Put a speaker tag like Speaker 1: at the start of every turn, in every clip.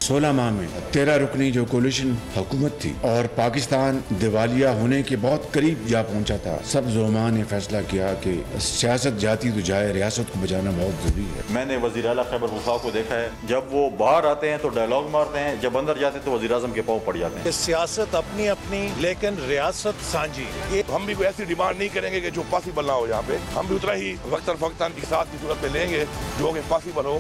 Speaker 1: 16 माह में 13 रुकनी जो कोलिशन हुकूमत थी और पाकिस्तान दिवालिया होने के बहुत करीब जा पहुंचा था, सब ज़ोमा ने फैसला किया कि सियासत जाती तो जाए, रियासत को बचाना बहुत जरूरी है।
Speaker 2: मैंने वज़ीर आला खैबर मुल्क को देखा है, जब वो बाहर आते हैं तो डायलॉग मारते हैं, जब अंदर जाते हैं तो वज़ीर आज़म के पाँव पड़ जाते हैं।
Speaker 3: सियासत अपनी अपनी, लेकिन रियासत सांझी।
Speaker 4: हम भी कोई ऐसी डिमांड नहीं करेंगे कि जो पॉसिबल ना हो, यहाँ पे हम भी उतना ही वक्तन फक्तन की साथ की सूरत में लेंगे जो कि पॉसिबल हो।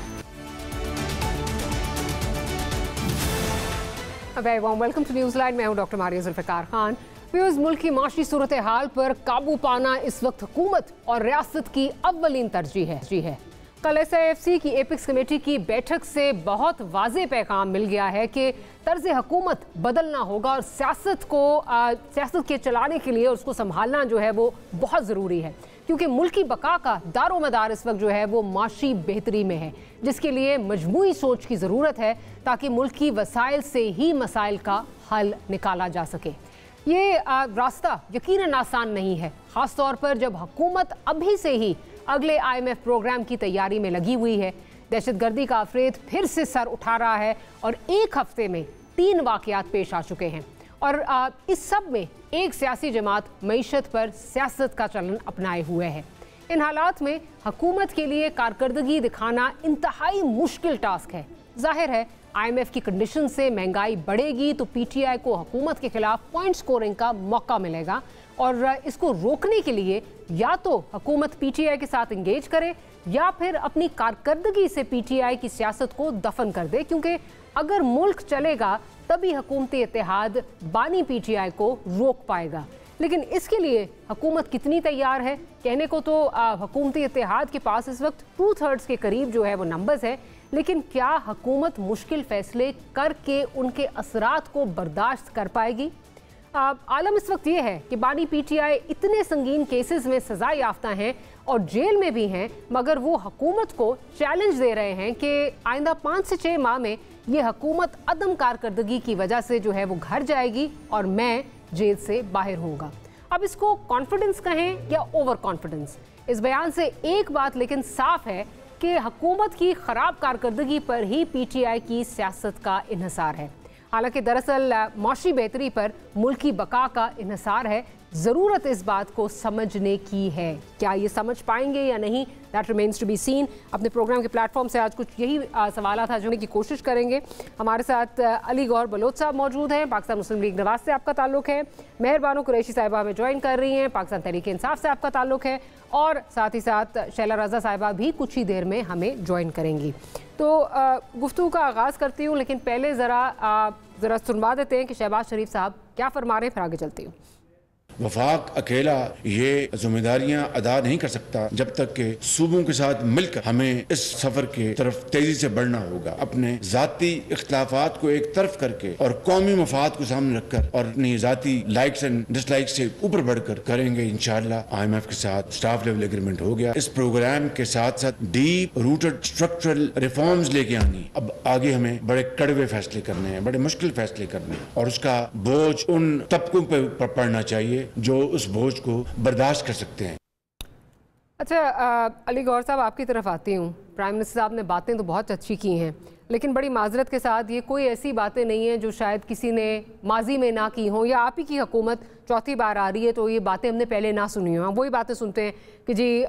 Speaker 5: Very warm welcome to news line. मैं हूं doctor Maria Zulfiqar Khan. Viewers, मुल्क की माशी सूरत हाल पर काबू पाना इस वक्त हुकूमत और रियासत की अव्वलीन तरजीह है। जी है, कल SIFC की एपिक्स कमेटी की बैठक से बहुत वाज़ेह पैगाम मिल गया है कि तर्ज हुकूमत बदलना होगा और सियासत के चलाने के लिए उसको संभालना जो है वो बहुत ज़रूरी है, क्योंकि मुल्क की बका का दारो मदार इस वक्त जो है वो माशी बेहतरी में है, जिसके लिए मजमूई सोच की ज़रूरत है ताकि मुल्क की वसाइल से ही मसाइल का हल निकाला जा सके। ये रास्ता यकीनन आसान नहीं है, ख़ास तौर पर जब हुकूमत अभी से ही अगले IMF प्रोग्राम की तैयारी में लगी हुई है। दहशतगर्दी का अफरेद फिर से सर उठा रहा है और एक हफ्ते में 3 वाक़यात पेश आ चुके हैं और इस सब में एक सियासी जमात मईशत पर सियासत का चलन अपनाए हुए है। इन हालात में हुकूमत के लिए कारकर्दगी दिखाना इंतहाई मुश्किल टास्क है। जाहिर है IMF की कंडीशन से महंगाई बढ़ेगी तो PTI को हुकूमत के खिलाफ पॉइंट स्कोरिंग का मौका मिलेगा और इसको रोकने के लिए या तो हुकूमत PTI के साथ इंगेज करे या फिर अपनी कारकर्दगी से PTI की सियासत को दफन कर दे, क्योंकि अगर मुल्क चलेगा तभी हुकूमती इत्तेहाद बानी PTI को रोक पाएगा। लेकिन इसके लिए हुकूमत कितनी तैयार है? कहने को तो हुकूमती इत्तेहाद के पास इस वक्त 2/3 के करीब जो है वो नंबर्स है, लेकिन क्या हुकूमत मुश्किल फैसले करके उनके असरात को बर्दाश्त कर पाएगी? आलम इस वक्त ये है कि बानी PTI इतने संगीन केसेस में सजा याफ्ता हैं और जेल में भी हैं, मगर वो हुकूमत को चैलेंज दे रहे हैं कि आइंदा 5 से 6 माह में ये हुकूमत अदम कारकर्दगी की वजह से जो है वो घर जाएगी और मैं जेल से बाहर होऊंगा। अब इसको कॉन्फिडेंस कहें या ओवर कॉन्फिडेंस, इस बयान से एक बात लेकिन साफ है कि हुकूमत की खराब कारकर्दगी पर ही PTI की सियासत का इन्हिसार है। हालांकि दरअसल माशी बेहतरी पर मुल्क की बका का इन्हिसार है। ज़रूरत इस बात को समझने की है, क्या ये समझ पाएंगे या नहीं, that remains to be seen. अपने प्रोग्राम के प्लेटफॉर्म से आज कुछ यही सवाल था जोड़ने की कोशिश करेंगे। हमारे साथ अली गौर बलोच साहब मौजूद हैं, पाकिस्तान मुस्लिम लीग नवाज से आपका ताल्लुक है। मेहर बानो कुरैशी साहिबा हमें ज्वाइन कर रही हैं, पाकिस्तान तहरीक इंसाफ से आपका ताल्लुक है, और साथ ही साथ शैला रज़ा साहिबा भी कुछ ही देर में हमें ज्वाइन करेंगी। तो गुफ्तगू का आगाज़ करती हूँ, लेकिन पहले ज़रा सुनवा देते हैं कि शहबाज शरीफ साहब क्या फरमा रहे हैं, फिर आगे चलती हूँ।
Speaker 1: वफाक अकेला ये जिम्मेदारियां अदा नहीं कर सकता जब तक के सूबों के साथ मिलकर हमें इस सफर के तरफ तेजी से बढ़ना होगा। अपने जाती इख्तलाफात को एक तरफ करके और कौमी मफाद को सामने रखकर और अपनी जाती लाइक्स एंड डिसलाइक्स से ऊपर बढ़कर करेंगे इंशाअल्लाह। IMF के साथ स्टाफ लेवल एग्रीमेंट हो गया। इस प्रोग्राम के साथ साथ डीप रूटेड स्ट्रक्चरल रिफॉर्म्स लेके आनी। अब आगे हमें बड़े कड़वे फैसले करने हैं, बड़े मुश्किल फैसले करने हैं और उसका बोझ उन तबकों पर पड़ना चाहिए जो उस बोझ को बर्दाश्त कर सकते हैं।
Speaker 5: अच्छा अली गौर साहब, आपकी तरफ आती हूँ। प्राइम मिनिस्टर साहब ने बातें तो बहुत अच्छी की हैं, लेकिन बड़ी माजरत के साथ ये कोई ऐसी बातें नहीं हैं जो शायद किसी ने माजी में ना की हों, या आप ही की हुकूमत चौथी बार आ रही है तो ये बातें हमने पहले ना सुनी हों। वही बातें सुनते हैं कि जी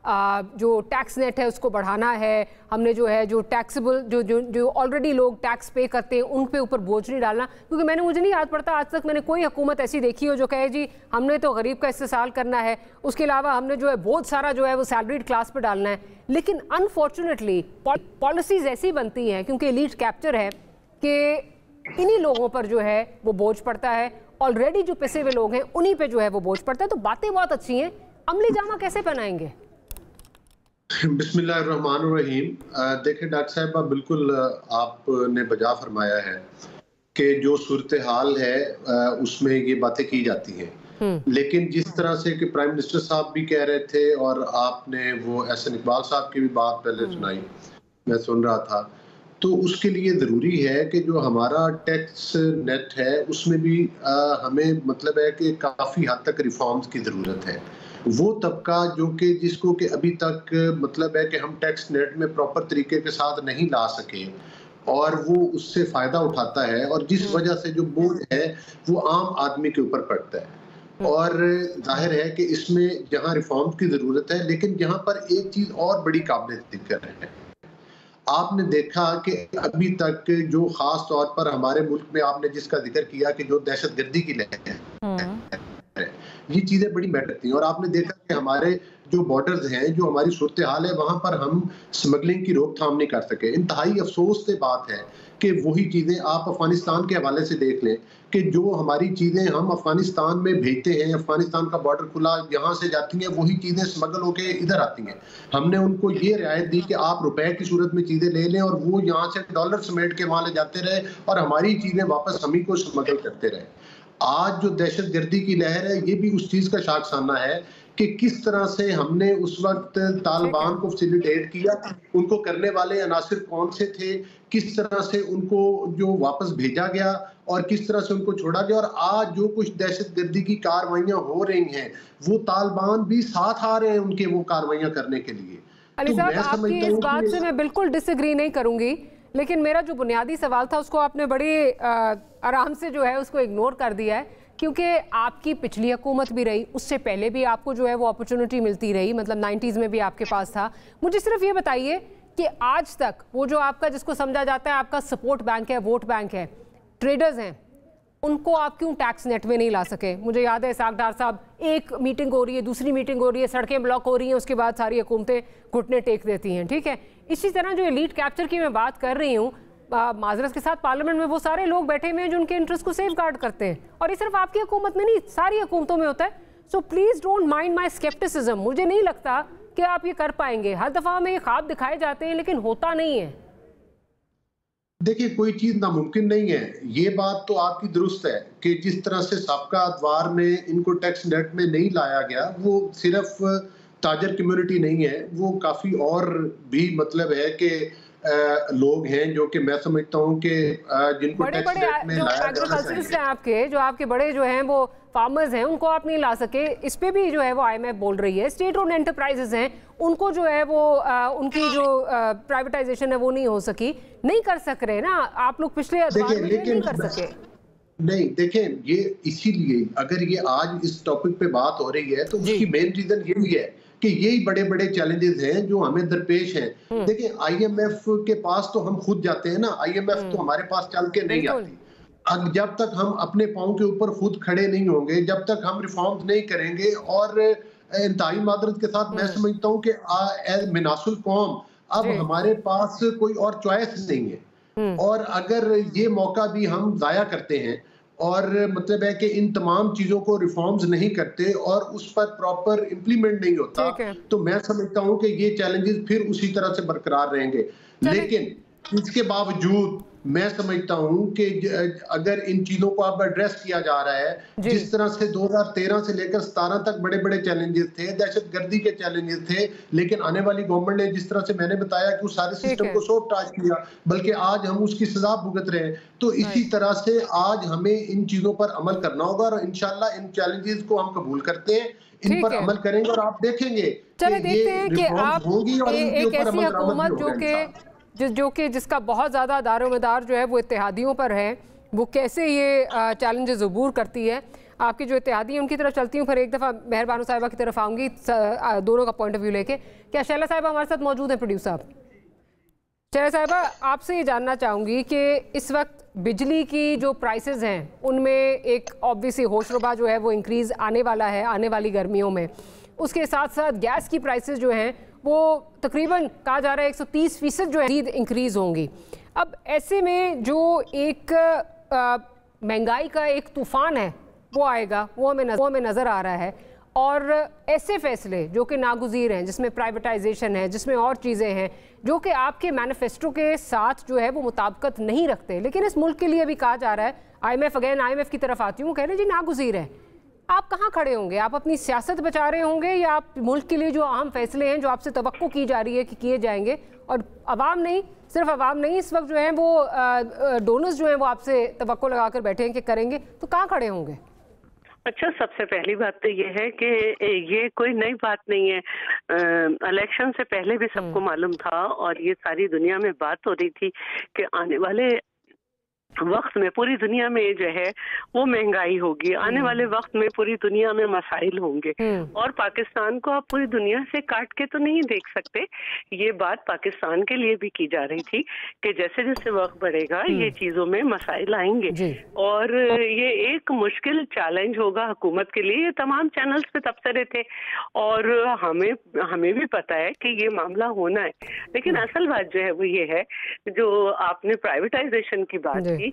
Speaker 5: जो टैक्स नेट है उसको बढ़ाना है, हमने जो है जो टैक्सेबल जो ऑलरेडी लोग टैक्स पे करते हैं उन पे ऊपर बोझ नहीं डालना। क्योंकि मुझे नहीं याद पड़ता आज तक मैंने कोई हुकूमत ऐसी देखी हो जो कहे जी हमने तो गरीब का इस्तेसाल करना है, उसके अलावा हमने जो है बहुत सारा जो है वो सैलरीड क्लास पे डालना है। लेकिन अनफॉर्चुनेटली पॉलिसीज ऐसी बनती हैं, क्योंकि एलीट कैप्चर है, कि इन्हीं लोगों पर जो है वो बोझ पड़ता है। ऑलरेडी जो पैसे हुए लोग हैं उन्हीं पर जो है वो बोझ पड़ता है। तो बातें बहुत अच्छी हैं, अमली जामा कैसे पहनाएंगे?
Speaker 6: बिस्मिल्लाहिर्रहमानिर्रहीम। देखिए डॉक्टर साहब, बिल्कुल आपने बजा फरमाया है कि जो सूरत हाल है उसमें ये बातें की जाती हैं, लेकिन जिस तरह से कि प्राइम मिनिस्टर साहब भी कह रहे थे और आपने वो एहसन इकबाल साहब की भी बात पहले सुनाई, मैं सुन रहा था, तो उसके लिए ज़रूरी है कि जो हमारा टैक्स नेट है उसमें भी हमें मतलब है कि काफ़ी हद तक रिफॉर्म्स की ज़रूरत है। वो तबका जो कि जिसको कि अभी तक मतलब है कि हम टैक्स नेट में प्रॉपर तरीके के साथ नहीं ला सके, اور وہ اس سے فائدہ اٹھاتا ہے، اور جس وجہ سے جو بوجھ ہے وہ عام آدمی کے اوپر پڑتا ہے۔ اور ظاہر ہے کہ اس میں جہاں ریفارم کی ضرورت ہے، لیکن جہاں پر ایک چیز اور بڑی قابل ذکر ہے، آپ نے دیکھا کہ ابھی تک جو خاص طور پر ہمارے ملک میں آپ نے جس کا ذکر کیا کہ جو دہشت گردی کی لہر ہے، یہ چیزیں بڑی میٹر کرتی ہیں، اور آپ نے دیکھا کہ ہمارے جو بارڈرز ہیں، جو ہماری صورتحال ہے، وہاں پر ہم سمگلنگ کی روک تھام نہیں کر سکے۔ انتہائی افسوس سے بات ہے کہ وہی چیزیں آپ افغانستان کے حوالے سے دیکھ لیں کہ جو ہماری چیزیں ہم افغانستان میں بھیجتے ہیں، افغانستان کا بارڈر کھلا، یہاں سے جاتی ہیں، وہی چیزیں سمگل ہو کے ادھر آتی ہیں۔ ہم نے ان کو یہ رعایت دی کہ آپ روپے کی صورت میں چیزیں لے لیں، اور وہ یہاں سے ڈالر سمیٹ کے وہاں لے جاتے رہے، اور ہماری چیزیں واپس ہم ہی کو سمگل کرتے رہے۔ آج جو دہشت گردی کی لہر ہے، یہ بھی اس چیز کا شاخسانہ ہے کہ کس طرح سے ہم نے اس وقت طالبان کو فیسیلیٹیٹ کیا، ان کو کرنے والے عناصر کون سے تھے، کس طرح سے ان کو جو واپس بھیجا گیا اور کس طرح سے ان کو چھوڑا گیا، اور آج جو کچھ دہشت گردی کی کاروائیاں ہو رہی ہیں وہ طالبان بھی ساتھ آ رہے ہیں ان کے وہ کاروائیاں کرنے کے لیے۔
Speaker 5: علی صاحب، آپ کی اس بات سے میں بالکل ڈس ایگری نہیں کروں گی، لیکن میرا جو بنیادی سوال تھا اس کو آپ نے بڑی آرام سے جو ہے اس کو اگنور کر دیا ہے، کیونکہ آپ کی پچھلی حکومت بھی رہی، اس سے پہلے بھی آپ کو جو ہے وہ اپرچونٹی ملتی رہی، مطلب 90s میں بھی آپ کے پاس تھا۔ مجھے صرف یہ بتائیے کہ آج تک وہ جو آپ کا جس کو سمجھا جاتا ہے آپ کا سپورٹ بینک ہے، ووٹ بینک ہے، ٹریڈرز ہیں، ان کو آپ کیوں ٹیکس نیٹ میں نہیں لا سکے؟ مجھے یاد ہے اسحاق ڈار صاحب، ایک میٹنگ ہو رہی ہے، دوسری میٹنگ ہو رہی ہے، سڑکیں بلاک ہو رہی ہیں، اس کے بعد ساری حکومتیں گھٹنے ٹیک دیتی ہیں، ٹھیک ہے؟ اسی طرح جو ایلیٹ کیپچر کی میں بات کر رہی ہوں، معذرت کے ساتھ پارلیمنٹ میں وہ سارے لوگ بیٹھے ہوئے ہیں جو ان کے انٹرسٹ کو سیف گارڈ کرتے ہیں، اور یہ صرف آپ کی حکومت میں نہیں، ساری حکومتوں میں ہوتا ہے۔ So please don't mind my scepticism, مجھے نہیں لگتا کہ آپ یہ کر پائیں گے۔ ہر دفعہ میں یہ خواب دکھائے جاتے ہیں لیکن ہوتا نہیں ہے۔
Speaker 6: دیکھیں، کوئی چیز ناممکن نہیں ہے، یہ بات تو آپ کی درست ہے کہ جس طرح سے سابقہ ادوار میں ان کو ٹیکس نیٹ میں نہیں لایا گیا، وہ صرف تاجر کمیونٹی نہیں ہے، وہ کافی اور بھی مطلب ہے کہ لوگ ہیں جو کہ میں سمجھتا ہوں کہ جن کو ٹیکس نیٹ میں لایا جانا چاہیے۔
Speaker 5: آپ کے جو بڑے جو ہیں وہ فارمرز ہیں، ان کو آپ نہیں لا سکے، اس پہ بھی جو ہے وہ آئی ایم ایف بول رہی ہے۔ اسٹیٹ اونڈ انٹرپرائزز ہیں، ان کو جو ہے وہ ان کی جو پرائیویٹائزیشن ہے وہ نہیں ہو سکی، نہیں کر سک رہے نا آپ لوگ، پچھلے ادوار میں نہیں کر سکے۔
Speaker 6: نہیں، دیکھیں، یہ اسی لیے اگر یہ آج اس ٹاپک پہ بات ہو رہی ہے تو اس کی مین ریزن یہی ہے کہ یہی بڑے بڑے چیلنجز ہیں جو ہمیں درپیش ہیں۔ دیکھیں، آئی ایم ایف کے پاس تو ہم خود جاتے ہیں نا، آئی ایم ایف تو ہمارے پاس چل کے نہیں آتی۔ جب تک ہم اپنے پاؤں کے اوپر خود کھڑے نہیں ہوں گے، جب تک ہم ریفارمز نہیں کریں گے، اور انتہائی معذرت کے ساتھ میں سمجھتا ہوں کہ مناص القوم اب ہمارے پاس کوئی اور چوائس نہیں ہے، اور اگر یہ موقع بھی ہم ضائع کرتے ہیں اور مطلب ہے کہ ان تمام چیزوں کو ریفارمز نہیں کرتے اور اس پر پراپر امپلیمنٹ نہیں ہوتا، تو میں سمجھتا ہوں کہ یہ چیلنجز پھر اسی طرح سے برقرار رہیں گے۔ لیکن اس کے باوجود میں سمجھتا ہوں کہ اگر ان چیزوں کو اب ایڈریس کیا جا رہا ہے، جس طرح سے 2013 سے لے کر 17 تک بڑے بڑے چیلنجز تھے، دہشت گردی کے چیلنجز تھے، لیکن آنے والی گورنمنٹ نے جس طرح سے میں نے بتایا کہ اس سارے سسٹم کو سوپ ٹاچ کیا، بلکہ آج ہم اس کی سزا بھگت رہے ہیں۔ تو اسی طرح سے آج ہمیں ان چیزوں پر عمل کرنا ہوگا، اور انشاءاللہ ان چیلنجز کو ہم قبول کرتے ہیں، ان پر عمل کریں گے، اور آپ دیکھیں گے کہ یہ ریفارمز ہوگی اور ان کے اوپر عمل درآمد بھی ہوگا۔
Speaker 5: جس کا بہت زیادہ دار و مدار جو ہے وہ اتحادیوں پر ہے، وہ کیسے یہ چیلنجز عبور کرتی ہے۔ آپ کے جو اتحادی ہیں ان کی طرف چلتی ہوں، پھر ایک دفعہ مہر بانو صاحبہ کی طرف آؤں گی دونوں کا پوائنٹ آف ویو لے کے۔ کیا شیلا صاحبہ ہمارے ساتھ موجود ہیں؟ پروڈیوسر صاحب، شیلا صاحبہ، آپ سے یہ جاننا چاہوں گی کہ اس وقت بجلی کی جو پرائسز ہیں ان میں ایک آبویسلی ہوش ربا جو ہے وہ انکریز آنے والا ہے آنے والی گرمیوں میں، اس کے ساتھ ساتھ گیس کی پرائسز جو ہیں وہ تقریباً کہا جا رہا ہے 130% جو ہے انکریز ہوں گی۔ اب ایسے میں جو ایک مہنگائی کا ایک طوفان ہے وہ آئے گا، وہ ہمیں نظر آ رہا ہے، اور ایسے فیصلے جو کہ ناگزیر ہیں، جس میں پرائیویٹائزیشن ہے، جس میں اور چیزیں ہیں جو کہ آپ کے مینیفیسٹو کے ساتھ جو ہے وہ مطابقت نہیں رکھتے، لیکن اس ملک کے لیے بھی کہا جا رہا ہے، آئی ایم ایف کی طرف آتی ہوں، کہہ رہے ہیں جی ناگزیر ہے۔ آپ کہاں کھڑے ہوں گے؟ آپ اپنی سیاست بچا رہے ہوں گے، یا آپ ملک کے لیے جو اہم فیصلے ہیں جو آپ سے توقع کی جا رہی ہے کہ کیے جائیں گے، اور عوام نہیں، صرف عوام نہیں، اس وقت جو ہیں وہ ڈونرز جو ہیں وہ آپ سے توقع لگا کر بیٹھے ہیں کہ کریں گے، تو کہاں کھڑے ہوں گے؟
Speaker 7: अच्छा, सबसे पहली बात तो ये है कि ये कोई नई बात नहीं है। इलेक्शन से पहले भी सबको मालूम था और ये सारी दुनिया में बात हो रही थी कि आने वाले वक्त में पूरी दुनिया में जो है वो महंगाई होगी, आने वाले वक्त में पूरी दुनिया में मसाइल होंगे और पाकिस्तान को आप पूरी दुनिया से काट के तो नहीं देख सकते। ये बात पाकिस्तान के लिए भी की जा रही थी कि जैसे जैसे वक्त बढ़ेगा ये चीजों में मसाइल आएंगे और ये एक मुश्किल चैलेंज होगा हुकूमत के लिए। ये तमाम चैनल्स पे तबसरे थे और हमें भी पता है कि ये मामला होना है, लेकिन असल बात जो है वो ये है, जो आपने प्राइवेटाइजेशन की बात की,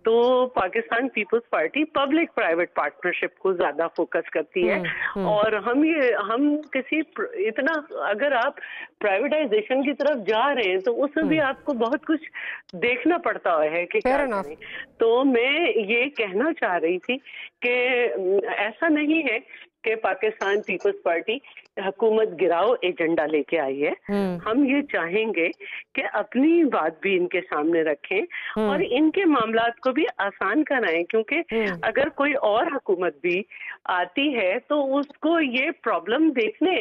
Speaker 7: तो Pakistan Peoples Party public private partnership को ज्यादा फोकस करती है और हम किसी इतना, अगर आप प्राइवेटाइजेशन की तरफ जा रहे हैं तो उसमें भी आपको बहुत कुछ देखना पड़ता है कि क्या करें। तो मैं ये कहना चाह रही थी कि ऐसा नहीं है कि पाकिस्तान पीपल्स पार्टी हुकूमत गिराओ एजेंडा लेके आई है। हम ये चाहेंगे कि अपनी बात भी इनके सामने रखें और इनके मामलात को भी आसान कराएं, क्योंकि अगर कोई और हुकूमत भी आती है तो उसको ये प्रॉब्लम देखने,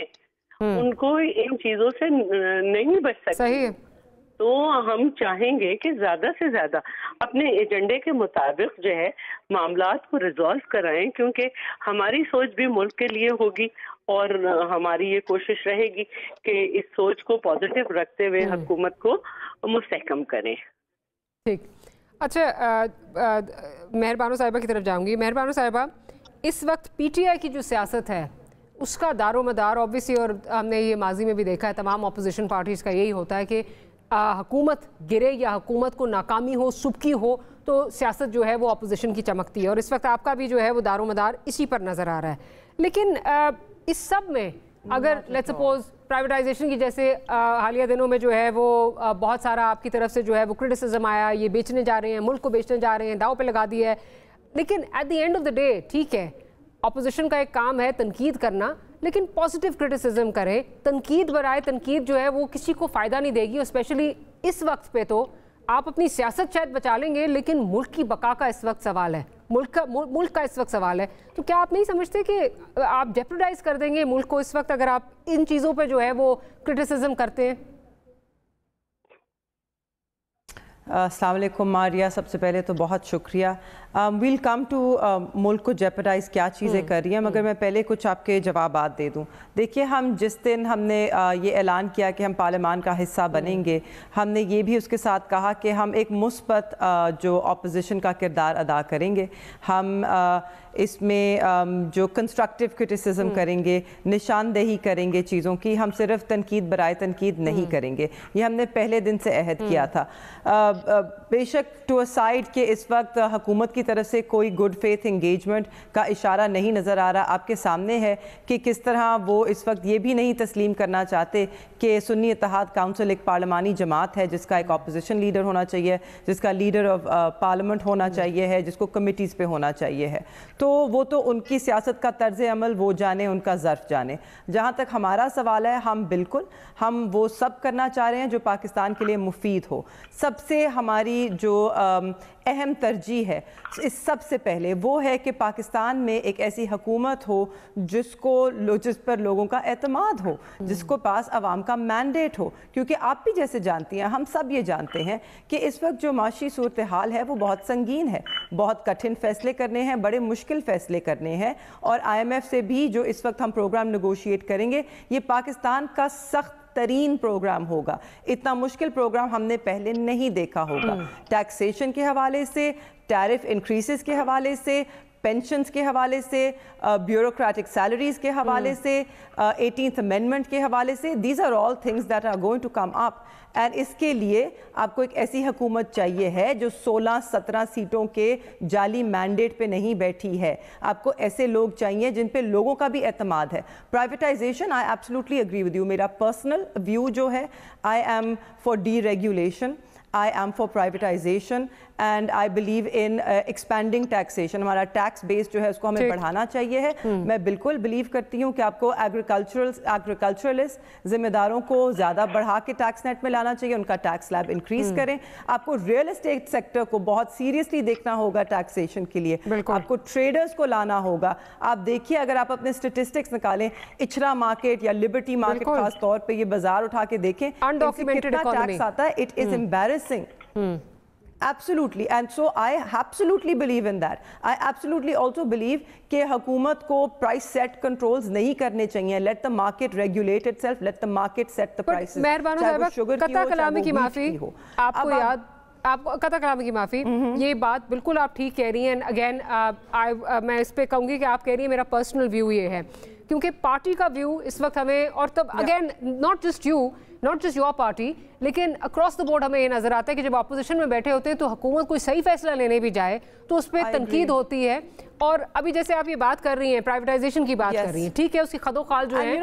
Speaker 7: उनको इन चीजों से नहीं बच सकती। सही है। तो हम चाहेंगे कि ज्यादा से ज्यादा अपने एजेंडे के मुताबिक जो है मामलात को रिजॉल्व कराएं, क्योंकि हमारी सोच भी मुल्क के लिए होगी और हमारी ये कोशिश रहेगी कि इस सोच को पॉजिटिव रखते हुए हुकूमत को मुस्तहकम करें।
Speaker 5: ठीक, अच्छा, मेहरबानो साहिबा की तरफ जाऊंगी। मेहरबानो साहिबा, इस वक्त पीटीआई की जो सियासत है उसका दारोमदार ऑब्वियसली, और हमने ये माजी में भी देखा है, तमाम अपोजिशन पार्टीज़ का यही होता है कि हुकूमत गिरे या हुकूमत को नाकामी हो, सुबकी हो, तो सियासत जो है वो अपोजिशन की चमकती है और इस वक्त आपका भी जो है वो दारोमदार इसी पर नज़र आ रहा है। लेकिन इस सब में अगर लेट्स सपोज प्राइवेटाइजेशन की जैसे हालिया दिनों में जो है वो बहुत सारा आपकी तरफ से जो है वो क्रिटिसिज्म आया, ये बेचने जा रहे हैं, मुल्क को बेचने जा रहे हैं, दाव पे लगा दिया है, लेकिन at the end of the day ठीक है, अपोजिशन का एक काम है तनकीद करना, लेकिन पॉजिटिव क्रिटिसिज्म करें। तनकीद बराए तनकीद जो है वो किसी को फ़ायदा नहीं देगी और स्पेशली इस वक्त पे तो आप अपनी सियासत शायद बचा लेंगे लेकिन मुल्क की बका का इस वक्त सवाल है, मुल्क का इस वक्त सवाल है। तो क्या आप नहीं समझते कि आप जेपरडाइज कर देंगे मुल्क को इस वक्त अगर आप इन चीज़ों पे जो है वो क्रिटिसिज्म करते हैं?
Speaker 8: अस्सलाम वालेकुम मारिया, सबसे पहले तो बहुत शुक्रिया। विल कम टू मुल्क को जेपरडाइज क्या चीज़ें कर रही हैं, मगर मैं पहले कुछ आपके जवाबात दे दूं। देखिए, हम जिस दिन हमने ये ऐलान किया कि हम पार्लियामान का हिस्सा बनेंगे, हमने ये भी उसके साथ कहा कि हम एक मुस्बत जो अपोजिशन का किरदार अदा करेंगे। हम इसमें जो कंस्ट्रक्टिव क्रिटिसिज्म करेंगे, निशानदेही करेंगे चीज़ों की, हम सिर्फ तनकीद बराए तनकीद नहीं करेंगे। ये हमने पहले दिन से अहद किया था। बेशक टू अ साइड कि इस वक्त हुकूमत की तरफ से कोई गुड फेथ इंगेजमेंट का इशारा नहीं नज़र आ रहा। आपके सामने है कि किस तरह वो इस वक्त ये भी नहीं तस्लीम करना चाहते कि सुन्नी इत्तेहाद काउंसिल एक पार्लिमानी जमात है जिसका एक अपोजिशन लीडर होना चाहिए, जिसका लीडर ऑफ पार्लियामेंट होना चाहिए है, जिसको कमिटीज़ पे होना चाहिए है। तो वो तो उनकी सियासत का तर्ज अमल वो जाने, उनका ज़र्फ जाने। जहाँ तक हमारा सवाल है, हम वो सब करना चाह रहे हैं जो पाकिस्तान के लिए मुफीद हो। सबसे हमारी जो अहम तरजीह है इस सबसे पहले वो है कि पाकिस्तान में एक ऐसी हुकूमत हो जिस पर लोगों का एतमाद हो, जिसको पास अवाम का मैंडेट हो। क्योंकि आप भी जैसे जानती हैं, हम सब ये जानते हैं कि इस वक्त जो माशी सूरत हाल है वो बहुत संगीन है, बहुत कठिन फैसले करने हैं, बड़े मुश्किल फैसले करने हैं। और IMF से भी जो इस वक्त हम प्रोग्राम नेगोशिएट करेंगे, ये पाकिस्तान का सख्त तरीन प्रोग्राम होगा। इतना मुश्किल प्रोग्राम हमने पहले नहीं देखा होगा। टैक्सेशन के हवाले से, टैरिफ इंक्रीसेस के हवाले से, पेंशन्स के हवाले से, ब्यूरोक्रेटिक सैलरीज के हवाले से, 18th अमेंडमेंट के हवाले से, these are all things that are going to come up. And इसके लिए आपको एक ऐसी हुकूमत चाहिए है जो 16-17 सीटों के जाली मैंडेट पे नहीं बैठी है। आपको ऐसे लोग चाहिए जिन पे लोगों का भी एतमाद है। Privatisation, I absolutely agree with you. मेरा पर्सनल व्यू जो है, I am for deregulation, I am for privatization and I believe in expanding taxation. हमारा टैक्स बेस जो है उसको हमें बढ़ाना चाहिए है. मैं बिल्कुल बिलीव करती हूँ कि आपको एग्रीकल्चरलिस्ट जिम्मेदारों को ज़्यादा बढ़ा के टैक्स नेट में लाना चाहिए, उनका टैक्स स्लैब इंक्रीज करें. आपको रियल एस्टेट सेक्टर को बहुत सीरियसली देखना होगा टैक्सेशन के लिए. आपको ट्रेडर्स को लाना होगा. आप देखिए, अगर आप अपने स्टेटिस्टिक्स निकालें, इचरा मार्केट या लिबर्टी मार्केट खास तौर पे, ये बाजार उठा के देखें, कितना टैक्स आता है. It is embarrassing. Absolutely, and so I absolutely believe in that. I absolutely also believe कि हुकूमत को price set controls नहीं करने चाहिए. Let the market regulate itself. Let the market set the prices.
Speaker 5: मेहरबान साहब, कता कलामी की माफी, आपको याद, आपको कता कलामी की माफी, ये बात बिल्कुल आप ठीक कह रही हैं. अगेन मैं इस पे कहूँगी कि आप कह रही हैं, मेरा पर्सनल व्यू ये है, क्योंकि पार्टी का व्यू इस वक्त हमें, और तब again not just your party, लेकिन अक्रॉस द बोर्ड हमें ये नजर आता है कि जब अपोजिशन में बैठे होते हैं तो हुकूमत कोई सही फैसला लेने भी जाए तो उस पर तनकीद होती है. और अभी जैसे आप ये बात कर रही हैं, प्राइवेटाइजेशन की बात कर रही हैं, ठीक है, उसकी खदोखाल जो है,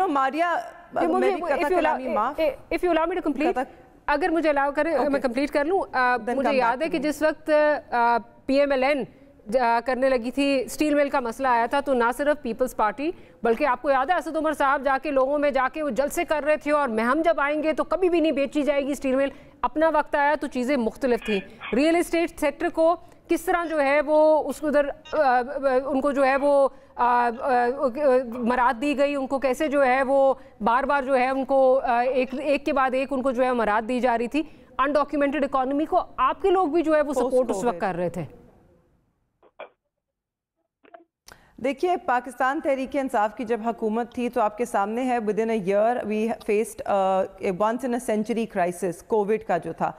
Speaker 5: if you allow me to complete, अगर मुझे अलाउ करें मैं कंप्लीट कर लूँ. मुझे याद है कि जिस वक्त PMLN करने लगी थी, स्टील मिल का मसला आया था, तो ना सिर्फ पीपल्स पार्टी, बल्कि आपको याद है असद उमर साहब जाके लोगों में जाके वो जलसे कर रहे थे, और हम जब आएंगे तो कभी भी नहीं बेची जाएगी स्टील मिल. अपना वक्त आया तो चीज़ें मुख्तलिफ थी. रियल एस्टेट सेक्टर को किस तरह जो है वो उसको उधर उनको जो है वो मराद दी गई, उनको कैसे जो है वो बार बार जो है उनको एक के बाद एक उनको जो है मराद दी जा रही थी. अनडॉक्यूमेंटेड इकोनॉमी को आपके लोग भी जो है वो सपोर्ट उस वक्त कर रहे थे.
Speaker 8: देखिए, पाकिस्तान तहरीक इंसाफ की जब हुकूमत थी तो आपके सामने है, within a year we faced once in a century crisis. COVID का जो था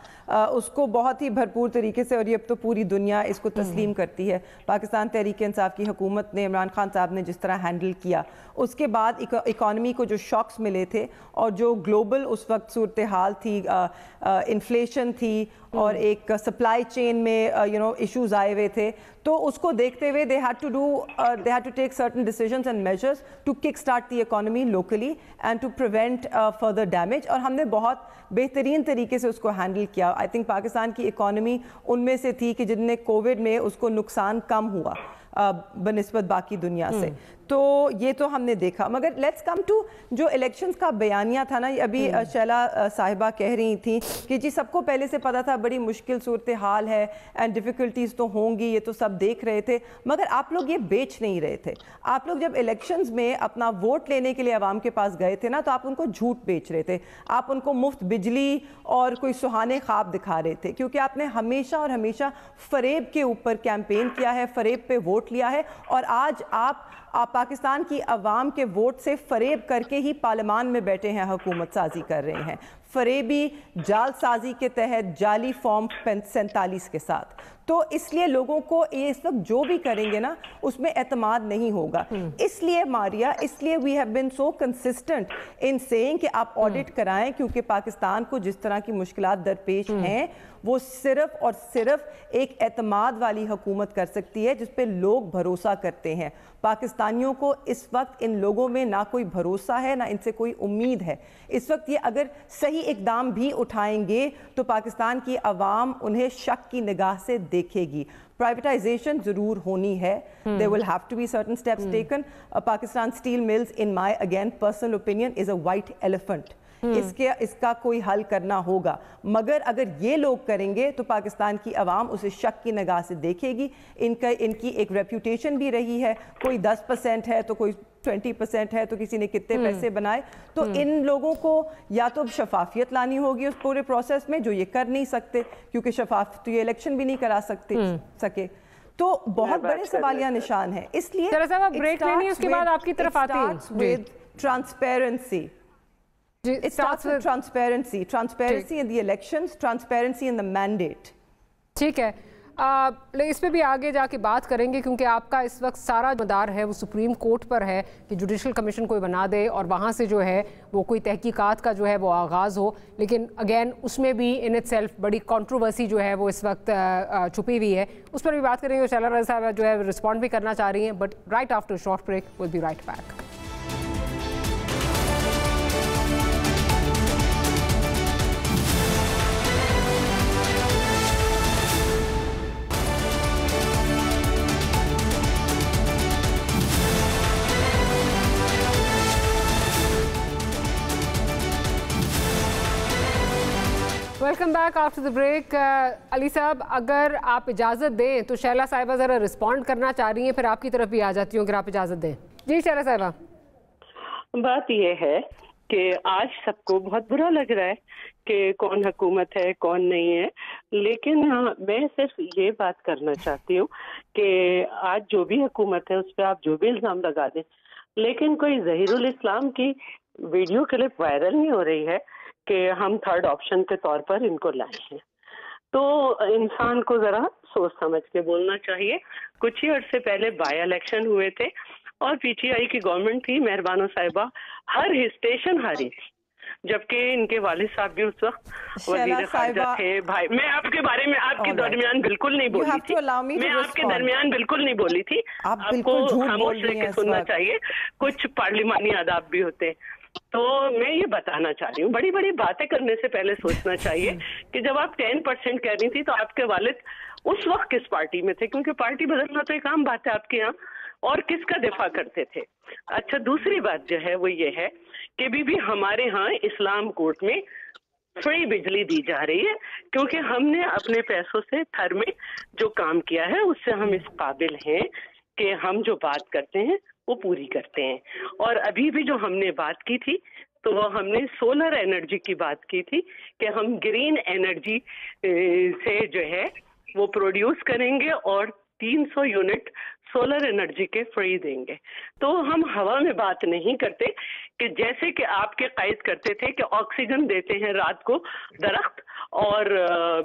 Speaker 8: उसको बहुत ही भरपूर तरीके से, और ये अब तो पूरी दुनिया इसको तस्लीम करती है, पाकिस्तान तहरीक इंसाफ की हुकूमत ने, इमरान खान साहब ने जिस तरह हैंडल किया. उसके बाद इकॉनमी को जो शॉक्स मिले थे और जो ग्लोबल उस वक्त सूरत हाल थी, इन्फ्लेशन थी और एक सप्लाई चेन में इश्यूज आए हुए थे, तो उसको देखते हुए they had to take certain decisions and measures to kickstart the economy locally and to prevent further damage. और हमने बहुत बेहतरीन तरीके से उसको हैंडल किया. आई थिंक पाकिस्तान की इकॉनमी उनमें से थी कि जिनने कोविड में उसको नुकसान कम हुआ बनिस्बत बाकी दुनिया से. तो ये तो हमने देखा. मगर लेट्स कम टू जो इलेक्शंस का बयानिया था ना, अभी शैला साहिबा कह रही थी कि जी सबको पहले से पता था बड़ी मुश्किल सूरत हाल है एंड डिफ़िकल्टीज़ तो होंगी, ये तो सब देख रहे थे, मगर आप लोग ये बेच नहीं रहे थे. आप लोग जब इलेक्शंस में अपना वोट लेने के लिए आवाम के पास गए थे ना, तो आप उनको झूठ बेच रहे थे. आप उनको मुफ्त बिजली और कोई सुहाने ख्वाब दिखा रहे थे, क्योंकि आपने हमेशा और हमेशा फरेब के ऊपर कैंपेन किया है, फरेब पे वोट लिया है. और आज आप पाकिस्तान की अवाम के वोट से फरेब करके ही पार्लियामान में बैठे हैं, हुकूमत साजी कर रहे हैं, फरेबी जालसाजी के तहत जाली फॉर्म 47 के साथ. तो इसलिए लोगों को ये इस वक्त जो भी करेंगे ना उसमें एतमाद नहीं होगा. इसलिए मारिया, इसलिए we have been so consistent in saying कि आप ऑडिट कराएं, क्योंकि पाकिस्तान को जिस तरह की मुश्किलात दरपेश हैं वो सिर्फ और सिर्फ एक एतमाद वाली हुकूमत कर सकती है जिस पे लोग भरोसा करते हैं. पाकिस्तानियों को इस वक्त इन लोगों में ना कोई भरोसा है, ना इनसे कोई उम्मीद है. इस वक्त ये अगर सही इकदाम भी उठाएंगे तो पाकिस्तान की अवाम उन्हें शक की निगाह से देखेगी. प्राइवेटाइजेशन जरूर होनी है, there will have to be certain steps taken. Pakistan Steel Mills, in my again personal opinion, is a white elephant. इसका कोई हल करना होगा, मगर अगर ये लोग करेंगे तो पाकिस्तान की आवाम उसे शक की निगाह से देखेगी. इनकी एक रेप्यूटेशन भी रही है, कोई 10% है तो कोई 20% है, तो किसी ने कितने पैसे बनाए. तो इन लोगों को या तो शफाफियत लानी होगी उस पूरे प्रोसेस में, जो ये कर नहीं सकते, क्योंकि शफाफ तो ये इलेक्शन भी नहीं करा सके. तो बहुत बड़े सवालिया निशान है. इसलिए
Speaker 5: ब्रेक लेनी है, उसके बाद आपकी तरफ आती है.
Speaker 8: Transparency. It starts with transparency in the elections, transparency in the mandate.
Speaker 5: ठीक है, इस पे भी आगे जाके बात करेंगे, क्योंकि आपका इस वक्त सारा मदार है वो सुप्रीम कोर्ट पर है कि जुडिशल कमीशन कोई बना दे और वहाँ से जो है वो कोई तहकीकात का जो है वो आगाज़ हो. लेकिन अगेन उसमें भी इन इट सेल्फ बड़ी कंट्रोवर्सी जो है वो इस वक्त छुपी हुई है, उस पर भी बात करेंगे. शैला रज़ा साहब जो है रिस्पॉन्ड भी करना चाह रही हैं, but right after short break will be right back. Welcome back after the break. Ali साहब, अगर आप इजाज़त दें तो शैला साहिबा ज़रा रिस्पॉन्ड करना चाह रही हैं, फिर आपकी तरफ भी आ जाती हूँ अगर आप इजाज़त दें। जी शैला साहिबा।
Speaker 7: बात यह है कि आज सबको बहुत बुरा लग रहा है कि कौन हुकूमत है कौन नहीं है, लेकिन मैं सिर्फ ये बात करना चाहती हूँ कि आज जो भी हुकूमत है उस पर आप जो भी इल्ज़ाम लगा दें, लेकिन कोई ज़हीरुल इस्लाम की वीडियो क्लिप वायरल नहीं हो रही है कि हम थर्ड ऑप्शन के तौर पर इनको लाए हैं। तो इंसान को ज़रा सोच समझ के बोलना चाहिए। कुछ ही अर्से पहले बाई इलेक्शन हुए थे और पीटीआई की गवर्नमेंट थी, मेहरबानो साहिबा हर स्टेशन हारी थी, जबकि इनके वालिद साहब भी उस वक्त वजीर खारजा थे। भाई मैं आपके बारे में आपके दरमियान बिल्कुल नहीं बोली थी, मैं आपके दरमियान बिल्कुल नहीं बोली थी, आपको खामोश रह के सुनना चाहिए, कुछ पार्लिमानी आदाब भी होते। तो मैं ये बताना चाह रही हूँ, बड़ी बड़ी बातें करने से पहले सोचना चाहिए कि जब आप 10% कह रही थी तो आपके वालिद उस वक्त किस पार्टी में थे, क्योंकि पार्टी बदलना तो एक आम बात है आपके यहाँ, और किसका दिफा करते थे। अच्छा, दूसरी बात जो है वो ये है कि भी हमारे यहाँ इस्लाम कोर्ट में फ्री बिजली दी जा रही है, क्योंकि हमने अपने पैसों से थर में जो काम किया है उससे हम इस काबिल हैं कि हम जो बात करते हैं वो पूरी करते हैं। और अभी भी जो हमने बात की थी तो वो हमने सोलर एनर्जी की बात की थी कि हम ग्रीन एनर्जी से जो है वो प्रोड्यूस करेंगे और 300 यूनिट सोलर एनर्जी के फ्री देंगे। तो हम हवा में बात नहीं करते कि जैसे कि आपके कायद करते थे कि ऑक्सीजन देते हैं रात को दरख्त और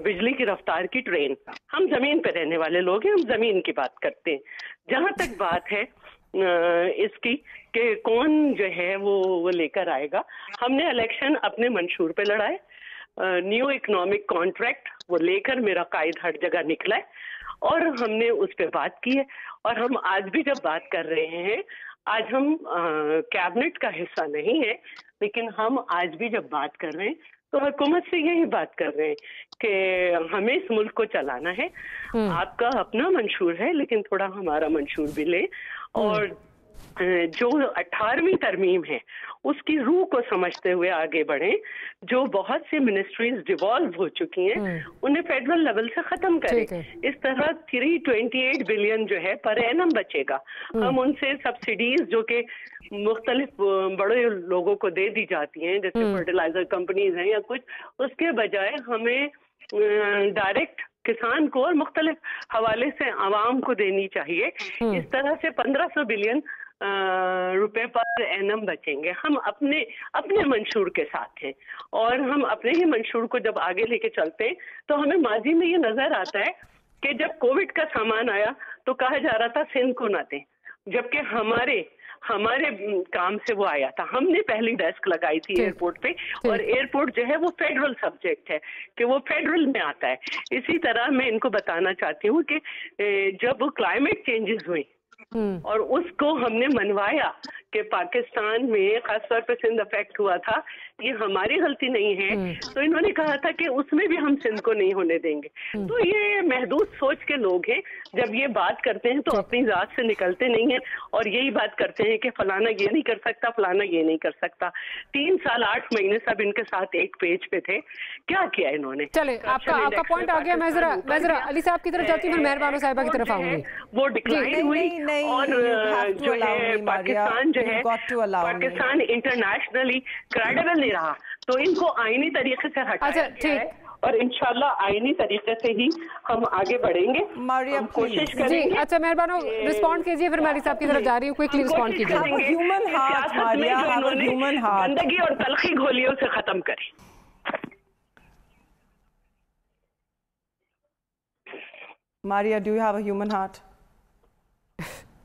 Speaker 7: बिजली की रफ्तार की ट्रेन। हम जमीन पे रहने वाले लोग हैं, हम जमीन की बात करते हैं। जहां तक बात है इसकी कि कौन जो है वो लेकर आएगा, हमने इलेक्शन अपने मंशूर पे लड़ाए, न्यू इकोनॉमिक कॉन्ट्रैक्ट वो लेकर मेरा कायद हर जगह निकला है और हमने उस पर बात की है। और हम आज भी जब बात कर रहे हैं, आज हम कैबिनेट का हिस्सा नहीं है, लेकिन हम आज भी जब बात कर रहे हैं तो हुकूमत से यही बात कर रहे हैं कि हमें इस मुल्क को चलाना है। आपका अपना मंशूर है, लेकिन थोड़ा हमारा मंशूर भी ले, और जो 18वीं तरमीम है उसकी रूह को समझते हुए आगे बढ़े। जो बहुत सी मिनिस्ट्रीज डिवॉल्व हो चुकी हैं उन्हें फेडरल लेवल से खत्म करें। इस तरह 328 बिलियन जो है पर एनम बचेगा। हम उनसे सब्सिडीज जो कि मुख्तलिफ बड़े लोगों को दे दी जाती हैं, जैसे फर्टिलाइजर कंपनीज हैं या कुछ, उसके बजाय हमें डायरेक्ट किसान को और मुख्तलिफ हवाले से आवाम को देनी चाहिए। इस तरह से 1500 बिलियन रुपए पर एनम बचेंगे। हम अपने मंशूर के साथ हैं और हम अपने ही मंशूर को जब आगे लेके चलते हैं तो हमें माजी में ये नजर आता है कि जब कोविड का सामान आया तो कहा जा रहा था सिंध को ना दें, जबकि हमारे काम से वो आया था। हमने पहली डेस्क लगाई थी एयरपोर्ट पे, और एयरपोर्ट जो है वो फेडरल सब्जेक्ट है कि वो फेडरल में आता है। इसी तरह मैं इनको बताना चाहती हूँ कि जब क्लाइमेट चेंजेस हुई और उसको हमने मनवाया कि पाकिस्तान में खासतौर पे सिंध अफेक्ट हुआ था, ये हमारी गलती नहीं है, तो इन्होंने कहा था कि उसमें भी हम सिंध को नहीं होने देंगे। तो ये महदूद सोच के लोग हैं, जब ये बात करते हैं तो अपनी जात से निकलते नहीं हैं और यही बात करते हैं कि फलाना ये नहीं कर सकता, फलाना ये नहीं कर सकता। 3 साल 8 महीने सब इनके साथ एक पेज पे थे, क्या किया इन्होंने?
Speaker 5: चले, आपका पॉइंट आ गया। मैं जरा अली साहब की तरफ जाती हूँ, मेहरबानो साहिबा की तरफ आऊंगी।
Speaker 7: वो डिक्लाइन हुई और जो है पाकिस्तान जो है पाकिस्तान इंटरनेशनली क्रेडिबल नहीं रहा, तो इनको आईनी तरीके से हटाया गया है और इंशाल्लाह आईनी तरीके से ही हम आगे बढ़ेंगे। हम कोशिश करेंगे।
Speaker 5: अच्छा मेहरबानो रिस्पॉन्ड कीजिए, फिर मेरी साहब की तरफ जा रही हूँ, क्विकली रिस्पॉन्ड कीजिए।
Speaker 7: गंदगी और तलखी घोलियों से खत्म करें।
Speaker 8: Maria, do you have a human heart?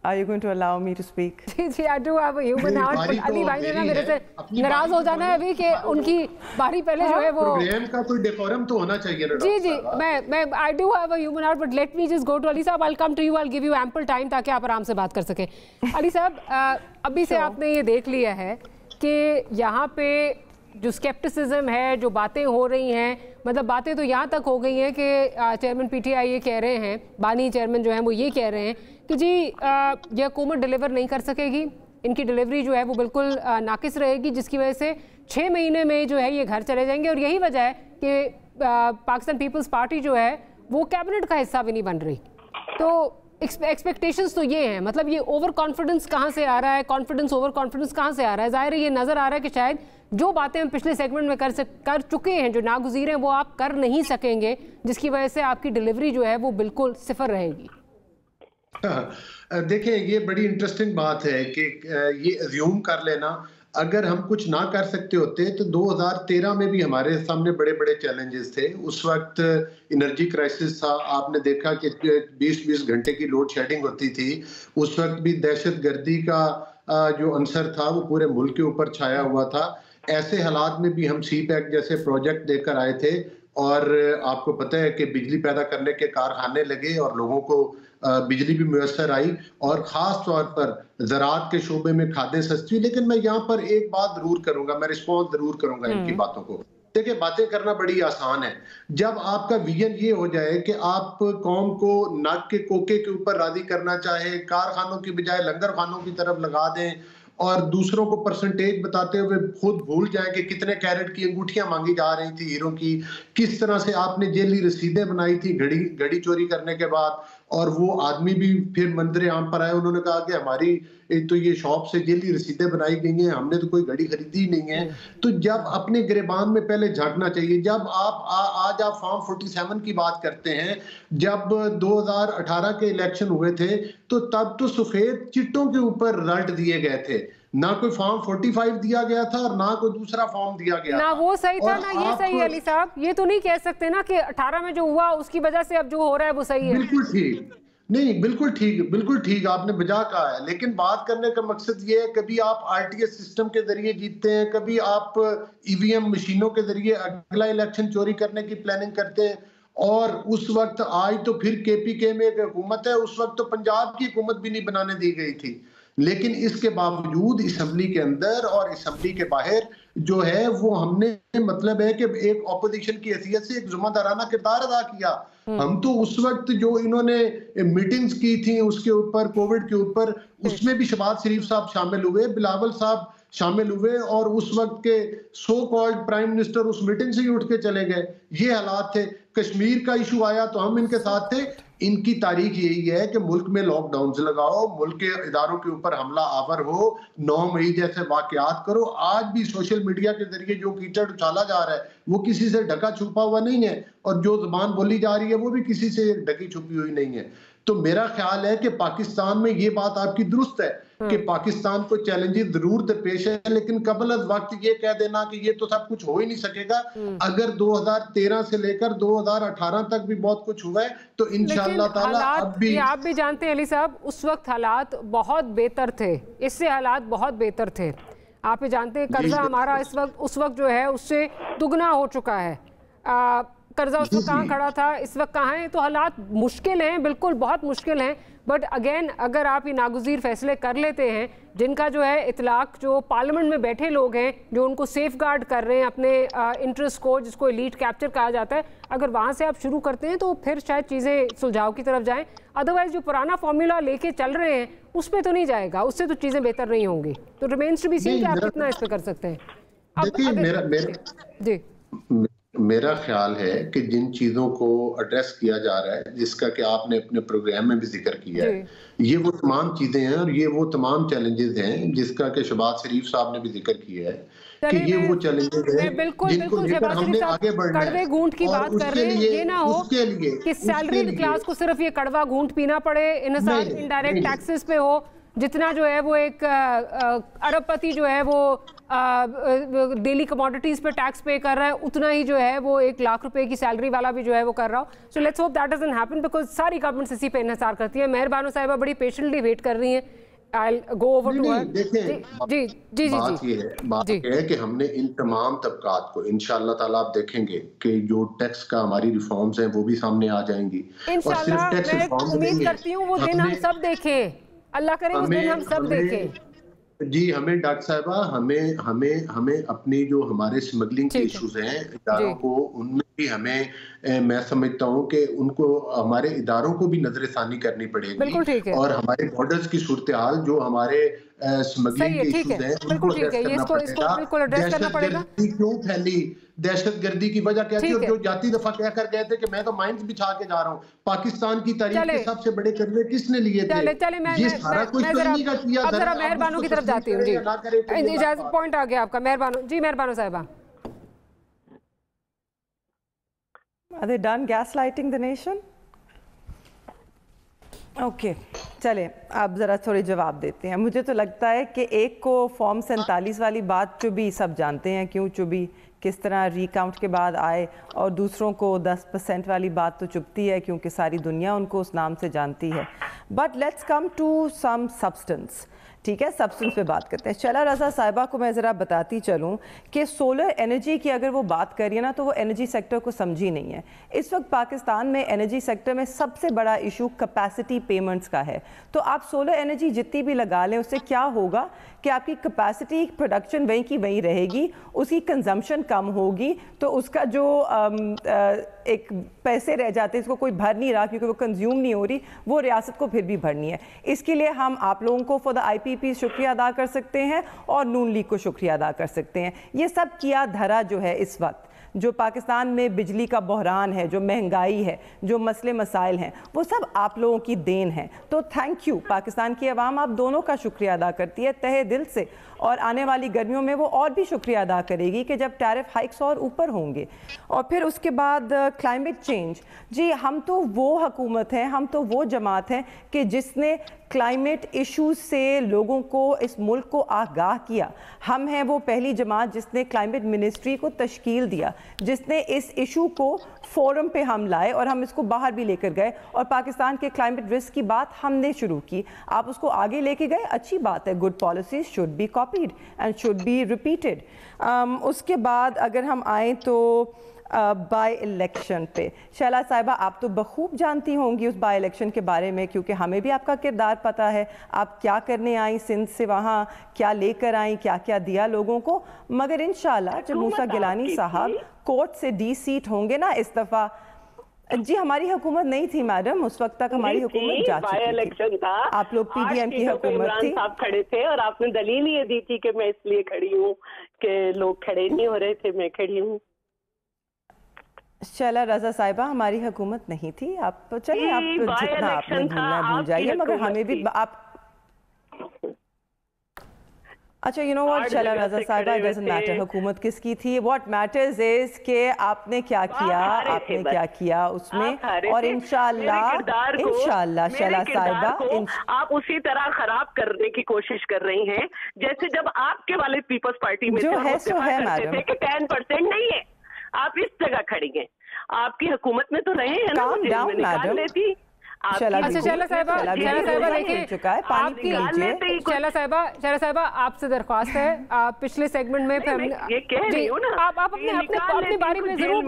Speaker 8: Are you going to allow me to speak?
Speaker 5: Ji, I do have a human heart, but Ali भाई ने ना मेरे से नाराज हो जाना है अभी कि उनकी बारी पहले जो है वो
Speaker 6: प्रोग्राम का कोई डेकोरम तो होना चाहिए ना।
Speaker 5: जी मैं I do have a human heart, but let me just go to Ali साहब. I'll come to you. I'll give you ample time ताकि आप आराम से बात कर सके। अली साहब, अभी से आपने ये देख लिया है कि यहाँ पे जो स्केप्टिसिज्म है, जो बातें हो रही हैं, मतलब बातें तो यहाँ तक हो गई हैं कि चेयरमैन पीटीआई ये कह रहे हैं, बानी चेयरमैन जो हैं वो ये कह रहे हैं कि जी ये हुकूमत डिलीवर नहीं कर सकेगी, इनकी डिलीवरी जो है वो बिल्कुल नाकिस रहेगी, जिसकी वजह से 6 महीने में जो है ये घर चले जाएंगे। और यही वजह है कि पाकिस्तान पीपल्स पार्टी जो है वो कैबिनेट का हिस्सा भी नहीं बन रही। तो एक्सपेक्टेशंस तो ये हैं, मतलब ये ओवर कॉन्फिडेंस कहाँ से आ रहा है, कॉन्फिडेंस ओवर कॉन्फिडेंस कहाँ से आ रहा है? ज़ाहिर है ये नज़र आ रहा है कि शायद जो बातें हम पिछले सेगमेंट में कर चुके हैं, जो नागुज़ीर हैं, वो आप कर नहीं सकेंगे, जिसकी वजह से आपकी डिलीवरी जो है वो बिल्कुल सिफर रहेगी।
Speaker 6: देखिए, ये बड़ी इंटरेस्टिंग बात है कि ये अज्यूम कर लेना, अगर हम कुछ ना कर सकते होते तो 2013 में भी हमारे सामने बड़े बड़े चैलेंजेस थे। उस वक्त एनर्जी क्राइसिस था, आपने देखा कि 20-20 घंटे की लोड शेडिंग होती थी। उस वक्त भी दहशतगर्दी का जो अंसर था वो पूरे मुल्क के ऊपर छाया हुआ था। ऐसे हालात में भी हम CPEC जैसे प्रोजेक्ट देकर आए थे, और आपको पता है कि बिजली पैदा करने के कारखाने लगे और लोगों को बिजली भी मुयसर आई, और ख़ास तौर पर ज़राअत के शोबे में खादें सस्ती। लेकिन मैं यहाँ पर एक बात ज़रूर करूँगा, मैं रिस्पॉन्स ज़रूर करूँगा इनकी बातों को। देखिए, बातें करना बड़ी आसान है, जब आपका विजन ये हो जाए कि आप कौम को नाक के कोके के ऊपर राज़ी करना चाहे, कारखानों की बजाय लंगर खानों की तरफ लगा दें, और दूसरों को परसेंटेज बताते हुए खुद भूल जाएं कि कितने कैरेट की अंगूठियां मांगी जा रही थी हीरों की, किस तरह से आपने जेली रसीदें बनाई थी घड़ी चोरी करने के बाद, और वो आदमी भी फिर मंजर आम पर आए, उन्होंने कहा कि हमारी तो ये शॉप से जेली रसीदें बनाई गई हैं, हमने तो कोई घड़ी खरीदी नहीं है। तो जब अपने गिरेबान में पहले झांकना चाहिए। जब आप आज आप फॉर्म 47 की बात करते हैं, जब 2018 के इलेक्शन हुए थे तो तब तो सफेद चिट्टों के ऊपर रिजल्ट दिए गए थे, ना कोई फॉर्म 45 दिया गया था और ना कोई दूसरा फॉर्म दिया गया
Speaker 5: ना वो सही था ना ये सही है। अली साहब, ये तो नहीं कह सकते ना कि 18 में जो हुआ उसकी वजह से अब जो हो रहा है वो सही है।
Speaker 6: बिल्कुल ठीक नहीं, बिल्कुल ठीक आपने बजा कहा है। लेकिन बात करने का मकसद ये है, कभी आप RTS सिस्टम के जरिए जीतते हैं, कभी आप EVM मशीनों के जरिए अगला इलेक्शन चोरी करने की प्लानिंग करते हैं। और उस वक्त आज तो फिर KPK में एक हुकूमत है, उस वक्त तो पंजाब की हुकूमत भी नहीं बनाने दी गई थी। लेकिन इसके बावजूद असेंबली के अंदर और असेंबली के बाहर जो है वो हमने मतलब है कि एक ऑपोजिशन की हैसियत से एक ज़िम्मेदाराना किरदार अदा किया। हम तो उस वक्त जो इन्होंने मीटिंग्स की थी उसके ऊपर, कोविड के ऊपर, उसमें भी शहबाज शरीफ साहब शामिल हुए, बिलावल साहब शामिल हुए, और उस वक्त के सो कॉल्ड प्राइम मिनिस्टर उस मीटिंग से ही उठ के चले गए। ये हालात थे। कश्मीर का इशू आया तो हम इनके साथ थे। इनकी तारीख यही है कि मुल्क में लॉकडाउन लगाओ, मुल्क के इदारों के ऊपर हमला आवर हो, 9 मई जैसे वाकयात करो। आज भी सोशल मीडिया के जरिए जो कीचड़ उछाला जा रहा है वो किसी से ढका छुपा हुआ नहीं है, और जो जुबान बोली जा रही है वो भी किसी से ढकी छुपी हुई नहीं है। तो मेरा ख्याल है कि पाकिस्तान में ये बात आपकी दुरुस्त है कि पाकिस्तान को चैलेंजेस जरूर दरपेश है, लेकिन कबल अज वक्त ये कह देना कि ये तो सब कुछ हो ही नहीं सकेगा। अगर 2013 से लेकर 2018 तक भी बहुत कुछ हुआ है तो इंशाअल्लाह ताला अब भी
Speaker 5: आप भी जानते हैं अली साहब, उस वक्त हालात बहुत बेहतर थे, इससे हालात बहुत बेहतर थे। आप भी जानते हैं कर्जा हमारा उस वक्त जो है उससे दुगना हो चुका है। कर्जा उस वक्त कहाँ खड़ा था, इस वक्त कहाँ है। तो हालात मुश्किल हैं, बिल्कुल बहुत मुश्किल हैं। बट अगेन, अगर आप ये नागुज़ीर फैसले कर लेते हैं, जिनका जो है इतलाक जो पार्लियामेंट में बैठे लोग हैं जो उनको सेफ गार्ड कर रहे हैं अपने इंटरेस्ट को, जिसको एलीट कैप्चर कहा जाता है, अगर वहाँ से आप शुरू करते हैं तो फिर शायद चीज़ें सुलझाव की तरफ जाएं। अदरवाइज जो पुराना फॉर्मूला लेके चल रहे हैं उस पर तो नहीं जाएगा, उससे तो चीज़ें बेहतर नहीं होंगी। तो रिमेन्स टू बी सीन कि आप कितना इस पर कर सकते हैं।
Speaker 6: देखिए, मेरा ख्याल है कि जिन चीज़ों को एड्रेस किया जा रहा है, जिसका कि आपने अपने प्रोग्राम में भी जिक्र किया है, ये वो तमाम चीज़ें हैं और ये वो तमाम चैलेंजेस हैं जिसका कि शहबाज शरीफ साहब ने भी जिक्र किया है कि ये वो चैलेंजेस हैं जिनको लेकर हमने आगे बढ़ना है।
Speaker 5: कड़वे घूंट की बात कर रहे हैं, ये ना हो कि सैलरीड क्लास को सिर्फ ये कड़वा घूंट पीना पड़े, इनसाफ इनडायरेक्ट टैक्सेस पे हो, जितना जो है वो एक अरबपति जो है वो डेली कमोडिटीज पे टैक्स पे कर रहा है, उतना ही जो है वो 1 लाख रुपए की सैलरी वाला भी जो है वो कर रहा हो। So let's hope that doesn't happen, because सारी गवर्नमेंट्स इसी पे इन्हिसार करती है। मेहरबानो साहिबा बड़ी पेशेंटली वेट कर रही हैं। I'll go over to her. जी
Speaker 6: बात है कि हमने इन तमाम तबकात को इंशाअल्लाह ताला आप देखेंगे कि जो टैक्स का हमारी रिफॉर्म्स हैं वो भी सामने आ जाएंगी।
Speaker 5: इंशाअल्लाह मैं उम्मीद करती हूँ वो दिन हम सब देखें, अल्लाह करे उस दिन हम सब देखें।
Speaker 6: जी, हमें डॉक्टर साहिबा हमें अपनी जो हमारे स्मगलिंग के इश्यूज हैं इदारों को उनमें کہ ہمیں میں سمجھتا ہوں کہ ان کو ہمارے اداروں کو بھی نظر ثانی کرنی پڑے گی اور ہمارے بارڈرز کی صورتحال جو ہمارے سمگلنگ کے ایشوز ہیں ان کو ایڈریس کرنا پڑے گا. کیوں پھیلی دہشت گردی کی وجہ کیا تھی اور جو جاتی دفعہ کہہ کر گئے تھے کہ میں تو مائنز بچھا کے جا رہا ہوں. پاکستان کی تاریخ کے سب سے بڑے قدمے کس نے لیے تھے؟ یہ سارا کچھ تو نہیں کا کیا.
Speaker 5: اب ذرا مہر بانو کی طرف جاتی ہوں. جی اجازت پوائنٹ آ گیا آپ کا. مہر بانو. جی مہر بانو صاحبہ.
Speaker 8: Are they done gaslighting the nation? Okay چلیں آپ ذرا تھوڑے جواب دیتے ہیں. مجھے تو لگتا ہے کہ ایک کو فارم 47 والی بات چبھی, سب جانتے ہیں کیوں چبھی, کس طرح ریکاؤنٹ کے بعد آئے, اور دوسروں کو 10% والی بات تو چبھتی ہے کیونکہ ساری دنیا ان کو اس نام سے جانتی ہے. But let's come to some substance. ٹھیک ہے, سبسٹنس پہ بات کرتے ہیں. شعلہ رضا صاحبہ کو میں ذرا بتاتی چلوں کہ سولر انرجی کی اگر وہ بات کریے نا تو وہ انرجی سیکٹر کو سمجھی نہیں ہے. اس وقت پاکستان میں انرجی سیکٹر میں سب سے بڑا ایشو کیپیسٹی پیمنٹس کا ہے. تو آپ سولر انرجی جتنی بھی لگا لیں اس سے کیا ہوگا کہ آپ کی کیپیسٹی پروڈکشن وہیں کی وہیں رہے گی, اس کی کنزمپشن کم ہوگی, تو اس کا جو ایک پیسے رہ جاتے ہیں اس کو کوئی بھر نہیں رہا کیونکہ وہ کنزیوم نہیں ہو رہی, وہ ریاست کو پھر بھی بھرنی ہے. اس کے لیے ہم آپ لوگوں کو فور دا آئی پی پی شکریہ ادا کر سکتے ہیں اور نون لیگ کو شکریہ ادا کر سکتے ہیں. یہ سب کیا دھرا جو ہے اس وقت جو پاکستان میں بجلی کا بحران ہے, جو مہنگائی ہے, جو مسئلے مسائل ہیں, وہ سب آپ لوگوں کی دین ہے. تو تھینک یو. پاکستان کی عوام آپ دونوں کا شکریہ ادا کرتی ہے تہہ دل سے, اور آنے والی گرمیوں میں وہ اور بھی شکریہ ادا کرے گی کہ جب ٹیرف ہائکس اور اوپر ہوں گے. اور پھر اس کے بعد کلائمیٹ چینج. جی ہم تو وہ حکومت ہیں, ہم تو وہ جماعت ہیں کہ جس نے کلائمیٹ ایشوز سے لوگوں کو, اس ملک کو آگاہ کیا. ہم ہیں وہ پہلی جماعت جس نے کلائمیٹ منسٹری کو تشکیل دیا, جس نے اس ایشو کو فورم پہ ہم لائے اور ہم اس کو باہر بھی لے کر گئے, اور پاکستان کے کلائمیٹ رسک کی بات ہم نے شروع کی. آپ اس کو آگے لے کے گئے, اچھی بات ہے. Good policies should be copied and should be repeated. اس کے بعد اگر ہم آئیں تو بائی الیکشن پہ, شعلہ صاحبہ آپ تو بخوب جانتی ہوں گی اس بائی الیکشن کے بارے میں, کیونکہ ہمیں بھی آپ کا کردار پتہ ہے. آپ کیا کرنے آئیں سندھ سے, وہاں کیا لے کر آئیں, کیا کیا دیا لوگوں کو. مگر انشاءاللہ جب موسیٰ گیلانی صاحب کورٹ سے ڈی سیٹ ہوں گے نا اس دفعہ. جی ہماری حکومت نہیں تھی میڈم, اس وقت تک ہماری حکومت جا چکی تھی. آپ لوگ پی ڈی ایم کی حکومت تھی.
Speaker 7: آپ کھڑے تھے اور آپ نے دلیل یہ دی تھی کہ میں اس لیے کھڑی ہوں کہ لوگ کھڑے نہیں ہو رہے تھے, میں کھڑی ہوں.
Speaker 8: شعلہ رضا صاحبہ ہماری حکومت نہیں تھی. آپ چلیں, آپ جتنا آپ نے بھولنا بھول جائیے, مگر ہمیں بھی آپ اچھا یو نو واٹ شعلہ رضا صاحبہ, it doesn't matter حکومت کس کی تھی. what matters is کہ آپ نے کیا کیا, آپ نے کیا کیا اس میں, اور انشاءاللہ شعلہ صاحبہ
Speaker 7: آپ اسی طرح خراب کرنے کی کوشش کر رہی ہیں جیسے جب آپ کے والے پیپلز پارٹی میں
Speaker 8: جو ہے سو ہے میڈم,
Speaker 7: کہ 10% نہیں ہے. آپ اس جگہ کھڑی ہیں, آپ کی حکومت میں تو رہے ہیں نا,
Speaker 8: ڈاؤن میڈم.
Speaker 5: شعلہ صاحبہ آپ سے درخواست ہے, آپ پچھلے سیگمنٹ میں
Speaker 7: یہ کہہ رہی ہوں نا,
Speaker 5: آپ اپنے بارے میں ضرور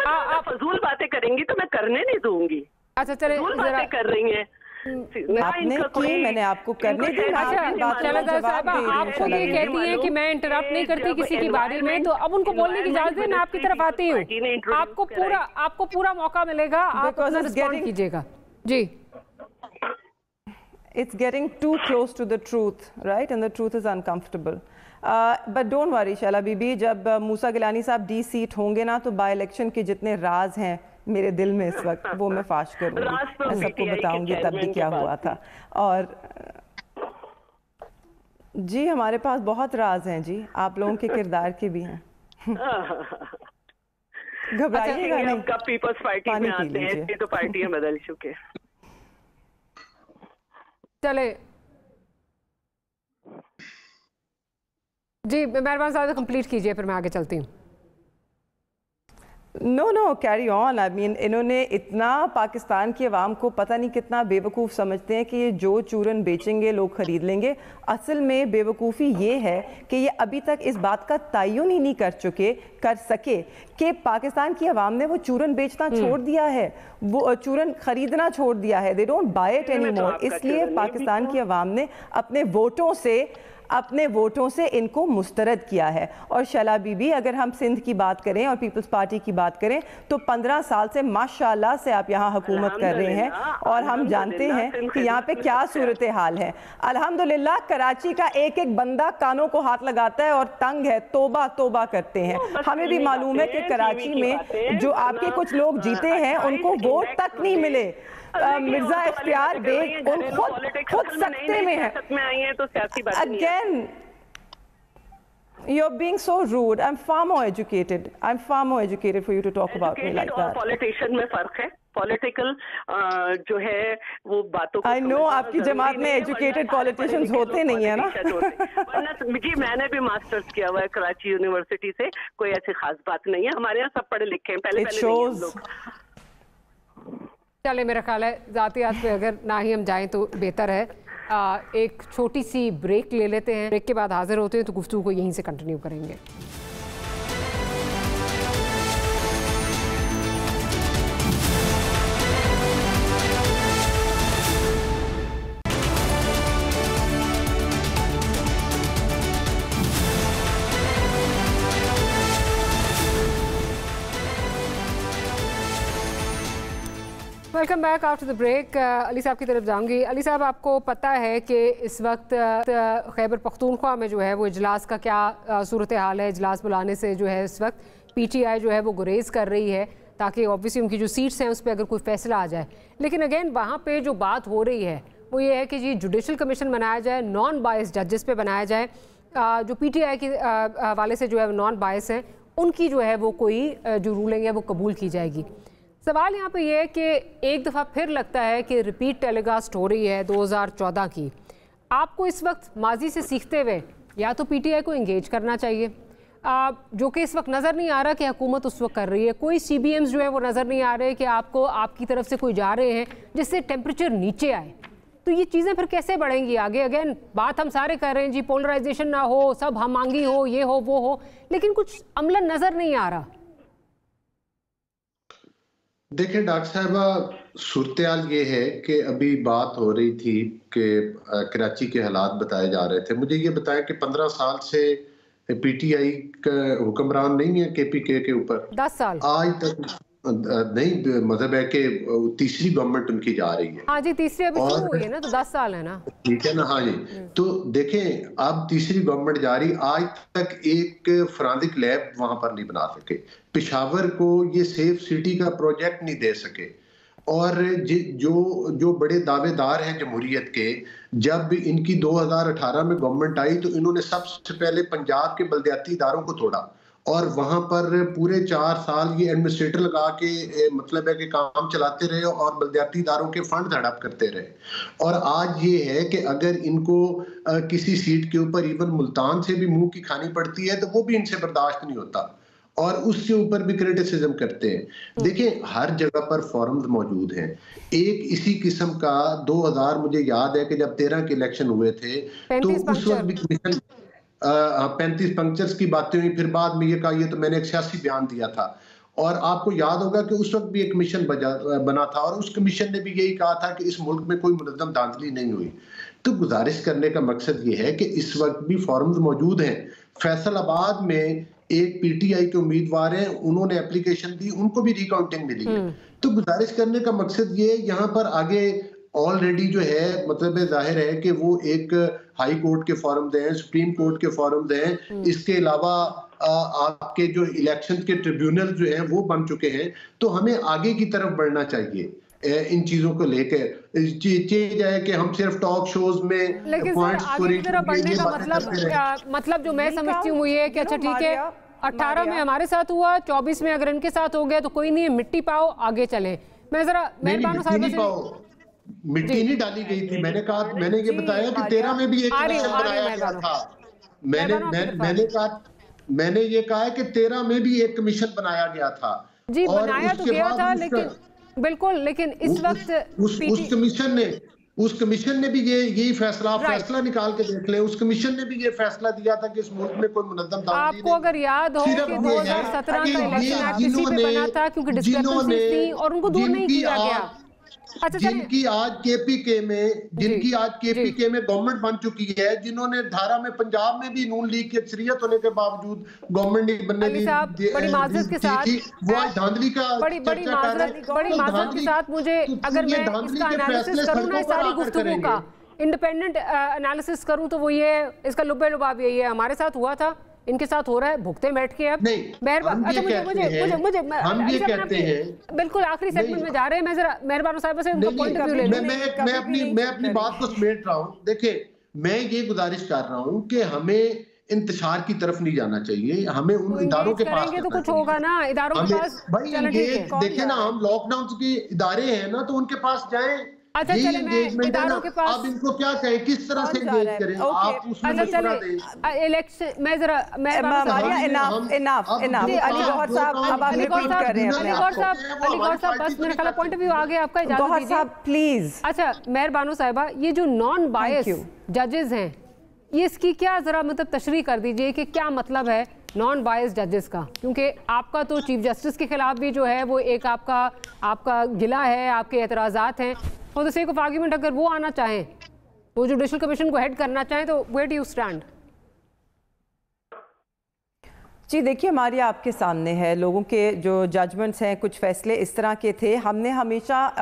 Speaker 7: آپ فضول باتیں کریں گی تو میں کرنے نہیں دوں گی.
Speaker 5: اچھا چلیں,
Speaker 7: باتیں کر رہی ہیں
Speaker 8: آپ نے کی, میں نے آپ کو کرنے دی.
Speaker 5: آپ کو یہ کہتی ہیں کہ میں انٹرپٹ نہیں کرتی کسی کی باری میں, تو اب ان کو بولنے کی اجازت ہے, میں آپ کی طرف آتی ہوں. آپ کو پورا موقع ملے گا, آپ رسپونڈ کیجیے گا. جی
Speaker 8: it's getting too close to the truth, right? And the truth is uncomfortable. But don't worry شعلہ بی بی, جب موسیٰ گیلانی صاحب ڈی سیٹ ہوں گے نا تو بائی الیکشن کے جتنے راز ہیں میرے دل میں اس وقت وہ میں فاش کروں گی, میں سب کو بتاؤں گی تب بھی کیا ہوا تھا. اور جی ہمارے پاس بہت راز ہیں جی, آپ لوگوں کے کردار کے بھی ہیں. گھبرائیے گا نہیں,
Speaker 7: پیپلز پارٹی میں آتے ہیں, یہ تو پارٹیاں بدل چکے.
Speaker 5: چلے جی مہربان صاحب کمپلیٹ کیجئے, پھر میں آگے چلتی ہوں.
Speaker 8: نو کیری آن. آئی مین انہوں نے اتنا پاکستان کی عوام کو پتہ نہیں کتنا بے وقوف سمجھتے ہیں کہ یہ جو چورن بیچیں گے لوگ خرید لیں گے. اصل میں بے وقوفی یہ ہے کہ یہ ابھی تک اس بات کا تعین ہی نہیں کر سکے کہ پاکستان کی عوام نے وہ چورن بیچنا چھوڑ دیا ہے, وہ چورن خریدنا چھوڑ دیا ہے. they don't buy it anymore. اس لیے پاکستان کی عوام نے اپنے ووٹوں سے اپنے ووٹوں سے ان کو مسترد کیا ہے. اور شلا بی بی اگر ہم سندھ کی بات کریں اور پیپلز پارٹی کی بات کریں تو 15 سال سے ماشاءاللہ سے آپ یہاں حکومت کر رہے ہیں اور ہم جانتے ہیں کہ یہاں پہ کیا صورتحال ہے. الحمدللہ کراچی کا ایک ایک بندہ کانوں کو ہاتھ لگاتا ہے اور تنگ ہے, توبہ توبہ کرتے ہیں. ہمیں بھی معلوم ہے کہ کراچی میں جو آپ کے کچھ لوگ جیتے ہیں ان کو ووٹ تک نہیں ملے. مرزا اختیار بیگ ان خود سکتے میں ہیں. Again, you're being so rude. I'm far more educated. I'm far more educated for you to talk about me like that.
Speaker 7: Politician میں فرق ہے. پولیٹیکل جو ہے وہ باتوں کو
Speaker 8: I know آپ کی جماعت میں ایجوکیٹڈ پولیٹیشنز ہوتے نہیں ہیں نا.
Speaker 7: جی میں نے بھی ماسٹرز کیا ہوا ہے کراچی یونیورسٹی سے, کوئی ایسی خاص بات نہیں ہے. ہمارے یہاں سب پڑھے لکھے ہیں, پہلے نہیں لوگ.
Speaker 5: چلے میرا خیال ہے ذاتیات پہ اگر نہ ہی ہم جائیں تو بہتر ہے. ایک چھوٹی سی بریک لے لیتے ہیں, بریک کے بعد حاضر ہوتے ہیں تو گفتگو کو یہیں سے کنٹینیو کریں گے. Welcome back after the break. Ali Sahab کی طرف جاؤں گی. علی صاحب آپ کو پتہ ہے کہ اس وقت خیبر پختونخوا میں جو ہے وہ اجلاس کا کیا صورتحال ہے. اجلاس بلانے سے جو ہے اس وقت پی ٹی آئی جو ہے وہ گریز کر رہی ہے تاکہ اوبویسلی ان کی جو سیٹس ہیں اس پہ اگر کوئی فیصلہ آ جائے. لیکن اگین وہاں پہ جو بات ہو رہی ہے وہ یہ ہے کہ جی جوڈیشل کمیشن بنایا جائے, نان بائس ججز پہ بنایا جائے. جو پی ٹی آئی کے حوالے سے جو ہے نان بائس ہیں ان کی جو ہے وہ کوئی جو رولنگ ہے وہ قبول کی جائے گی. سوال یہاں پہ یہ ہے کہ ایک دفعہ پھر لگتا ہے کہ ریپیٹ ٹیلی کاسٹ ہو رہی ہے 2014 کی. آپ کو اس وقت ماضی سے سیکھتے ہوئے یا تو پی ٹی آئی کو انگیج کرنا چاہیے, جو کہ اس وقت نظر نہیں آ رہا کہ حکومت اس وقت کر رہی ہے. کوئی سی بی ایمز جو ہے وہ نظر نہیں آ رہے کہ آپ کو آپ کی طرف سے کوئی جا رہے ہیں جس سے ٹیمپریچر نیچے آئے. تو یہ چیزیں پھر کیسے بڑھیں گی آگے؟ اگین بات ہم سارے کر رہے ہیں جی پولرائزیشن نہ ہو, سب ہم مانگی ہو, یہ ہو وہ ہو, لیکن کچھ عملاً نظر نہیں آ رہا.
Speaker 6: دیکھیں ڈاکٹر صاحبہ, صورتحال یہ ہے کہ ابھی بات ہو رہی تھی کہ کراچی کے حالات بتائے جا رہے تھے. مجھے یہ بتایا کہ 15 سال سے پی ٹی آئی کا حکمران نہیں ہے کے پی کے اوپر.
Speaker 5: 10 سال
Speaker 6: آج تک نہیں, مطلب ہے کہ تیسری گورنمنٹ ان کی جا رہی ہے.
Speaker 5: ہاں جی تیسری ابھی شروع ہوئی ہے نا, تو 10 سال ہے نا.
Speaker 6: ٹھیک ہے نا. ہاں جی, تو دیکھیں اب تیسری گورنمنٹ جا رہی, آج تک ایک فرانزک لیب وہاں پر نہیں بنا سکے. پشاور کو یہ سیف سٹی کا پروجیکٹ نہیں دے سکے. اور جو بڑے دعوے دار ہیں جمہوریت کے, جب ان کی 2018 میں گورنمنٹ آئی تو انہوں نے سب سے پہلے پنجاب کے بلدیاتی اداروں کو توڑا اور وہاں پر پورے 4 سال یہ ایڈمنسٹریٹر لگا کے مطلب ہے کہ کام چلاتے رہے اور بلدیاتی اداروں کے فنڈ ہڑپ کرتے رہے. اور آج یہ ہے کہ اگر ان کو کسی سیٹ کے اوپر ایون ملتان سے بھی منہ کی کھانی پڑتی ہے تو وہ بھی ان سے برداشت نہیں ہوتا اور اس کے اوپر بھی کریٹیسزم کرتے ہیں. دیکھیں ہر جگہ پر فورمز موجود ہیں. ایک اسی قسم کا 2000 مجھے یاد ہے کہ جب 13 کے الیکشن ہوئے تھے تو اس وقت بھی کمیشن 35 پنکچرز کی باتیں ہوئی, پھر بعد میں یہ کہا یہ تو میں نے ایک سیاسی بیان دیا تھا. اور آپ کو یاد ہوگا کہ اس وقت بھی ایک کمیشن بنا تھا اور اس کمیشن نے بھی یہی کہا تھا کہ اس ملک میں کوئی منظم دھاندلی نہیں ہوئی. تو گزارش کرنے کا مقصد یہ ہے کہ اس وقت بھی فارمز موجود ہیں. فیصل آباد میں ایک پی ٹی آئی کے امیدوار ہیں, انہوں نے اپلیکیشن دی, ان کو بھی ریکاؤنٹنگ ملی ہے. تو گزارش کرنے کا مقصد یہ یہاں پر آگے آلریڈی جو ہے مطلب ظاہر ہے کہ وہ ایک ہائی کورٹ کے فارمز ہیں, سپریم کورٹ کے فارمز ہیں, اس کے علاوہ آپ کے جو الیکشن کے ٹریبیونل جو ہیں وہ بن چکے ہیں. تو ہمیں آگے کی طرف بڑھنا چاہیے ان چیزوں کو لے کے. چیز ہے کہ ہم صرف ٹاک شوز میں
Speaker 5: مطلب جو میں سمجھتی ہوں وہ یہ ہے کہ اچھا ٹھیک ہے 18 میں ہمارے ساتھ ہوا, 24 میں اگر ان کے ساتھ ہو گیا تو کوئی نہیں, مٹی پاؤ آگے چلیں. میں ذرا مہربان
Speaker 6: مٹی نہیں ڈالی گئی تھی. میں نے کہا, میں نے یہ بتایا کہ 13 میں بھی ایک کمیشن بنایا گیا تھا. میں نے یہ کہا کہ 13 میں بھی ایک کمیشن بنایا گیا تھا.
Speaker 5: جی بنایا تو گیا تھا, لیکن بالکل, لیکن اس وقت
Speaker 6: اس کمیشن نے بھی یہی فیصلہ نکال کے دیکھ لیں, اس کمیشن نے بھی یہ فیصلہ دیا تھا کہ اس ملک میں کوئی منظم دھاندلی نہیں.
Speaker 5: آپ کو اگر یاد ہو کہ 2017 کا الیکشن ایکٹ اسی پہ بنا تھا کیونکہ ڈسکرپنسیز تھی اور ان کو دور نہیں کیا گیا.
Speaker 6: जिनकी आज केपीके में गवर्नमेंट बन चुकी है, जिन्होंने धारा में पंजाब में भी नून लीग की अक्सरियत होने के बावजूद गवर्नमेंट नहीं बनने दी,
Speaker 5: बड़ी माजरत के साथ
Speaker 6: वो आज धांधली का
Speaker 5: बड़ी माजरत के साथ मुझे, अगर मैं इसका एनालिसिस करूँ ना सारी गुफ्तगू का, इंडिपेंडेंट एनालिसिस करूं तो वो ये इसका लुब्बे लुबाब यही है, हमारे साथ हुआ था, इनके साथ हो रहा है, भुगते बैठ के अब मुझे बिल्कुल आखिरी सेगमेंट में जा रहे हैं, मैं जरा मेहरबान साहब से उनका पॉइंट ऑफ व्यू ले लूं।
Speaker 6: मैं अपनी बात को समेट रहा हूं। देखिए, मैं ये गुजारिश कर रहा हूं कि हमें इंतशार की तरफ नहीं जाना चाहिए, हमें उन इदारों के पास
Speaker 5: तो कुछ होगा ना, इदारों के पास
Speaker 6: भाई देखे ना, हम लॉकडाउन के इदारे हैं ना, तो उनके पास जाएं।
Speaker 5: अच्छा चले, मैं इदारों के पास
Speaker 6: आप इनको क्या कहें, किस तरह से एंगेज करें, आप उसमें मशवरा दें।
Speaker 5: इलेक्शन मैं जरा
Speaker 8: इनफ अली गौहर साहब, अब आप रिपीट कर रहे हैं
Speaker 5: अली गौहर साहब बस मेरा ख्याल पॉइंट ऑफ व्यू आ गया आपका, इजाजत दीजिए
Speaker 8: प्लीज।
Speaker 5: अच्छा मेहरबानो साहिबा, ये जो नॉन बायस जजेस हैं, ये इसकी क्या जरा मतलब तशरीह कर दीजिए कि क्या मतलब है नॉन बायस जजेस का, क्योंकि आपका तो चीफ जस्टिस के खिलाफ भी जो है वो एक आपका गिला है, आपके एतराज़ात हैं, for the sake of argument अगर वो आना चाहें, वो जुडिशल कमीशन को हेड करना चाहें, तो वेयर डू यू स्टैंड?
Speaker 8: जी देखिए, हमारे आपके सामने है, लोगों के जो जजमेंट्स हैं, कुछ फ़ैसले इस तरह के थे, हमने हमेशा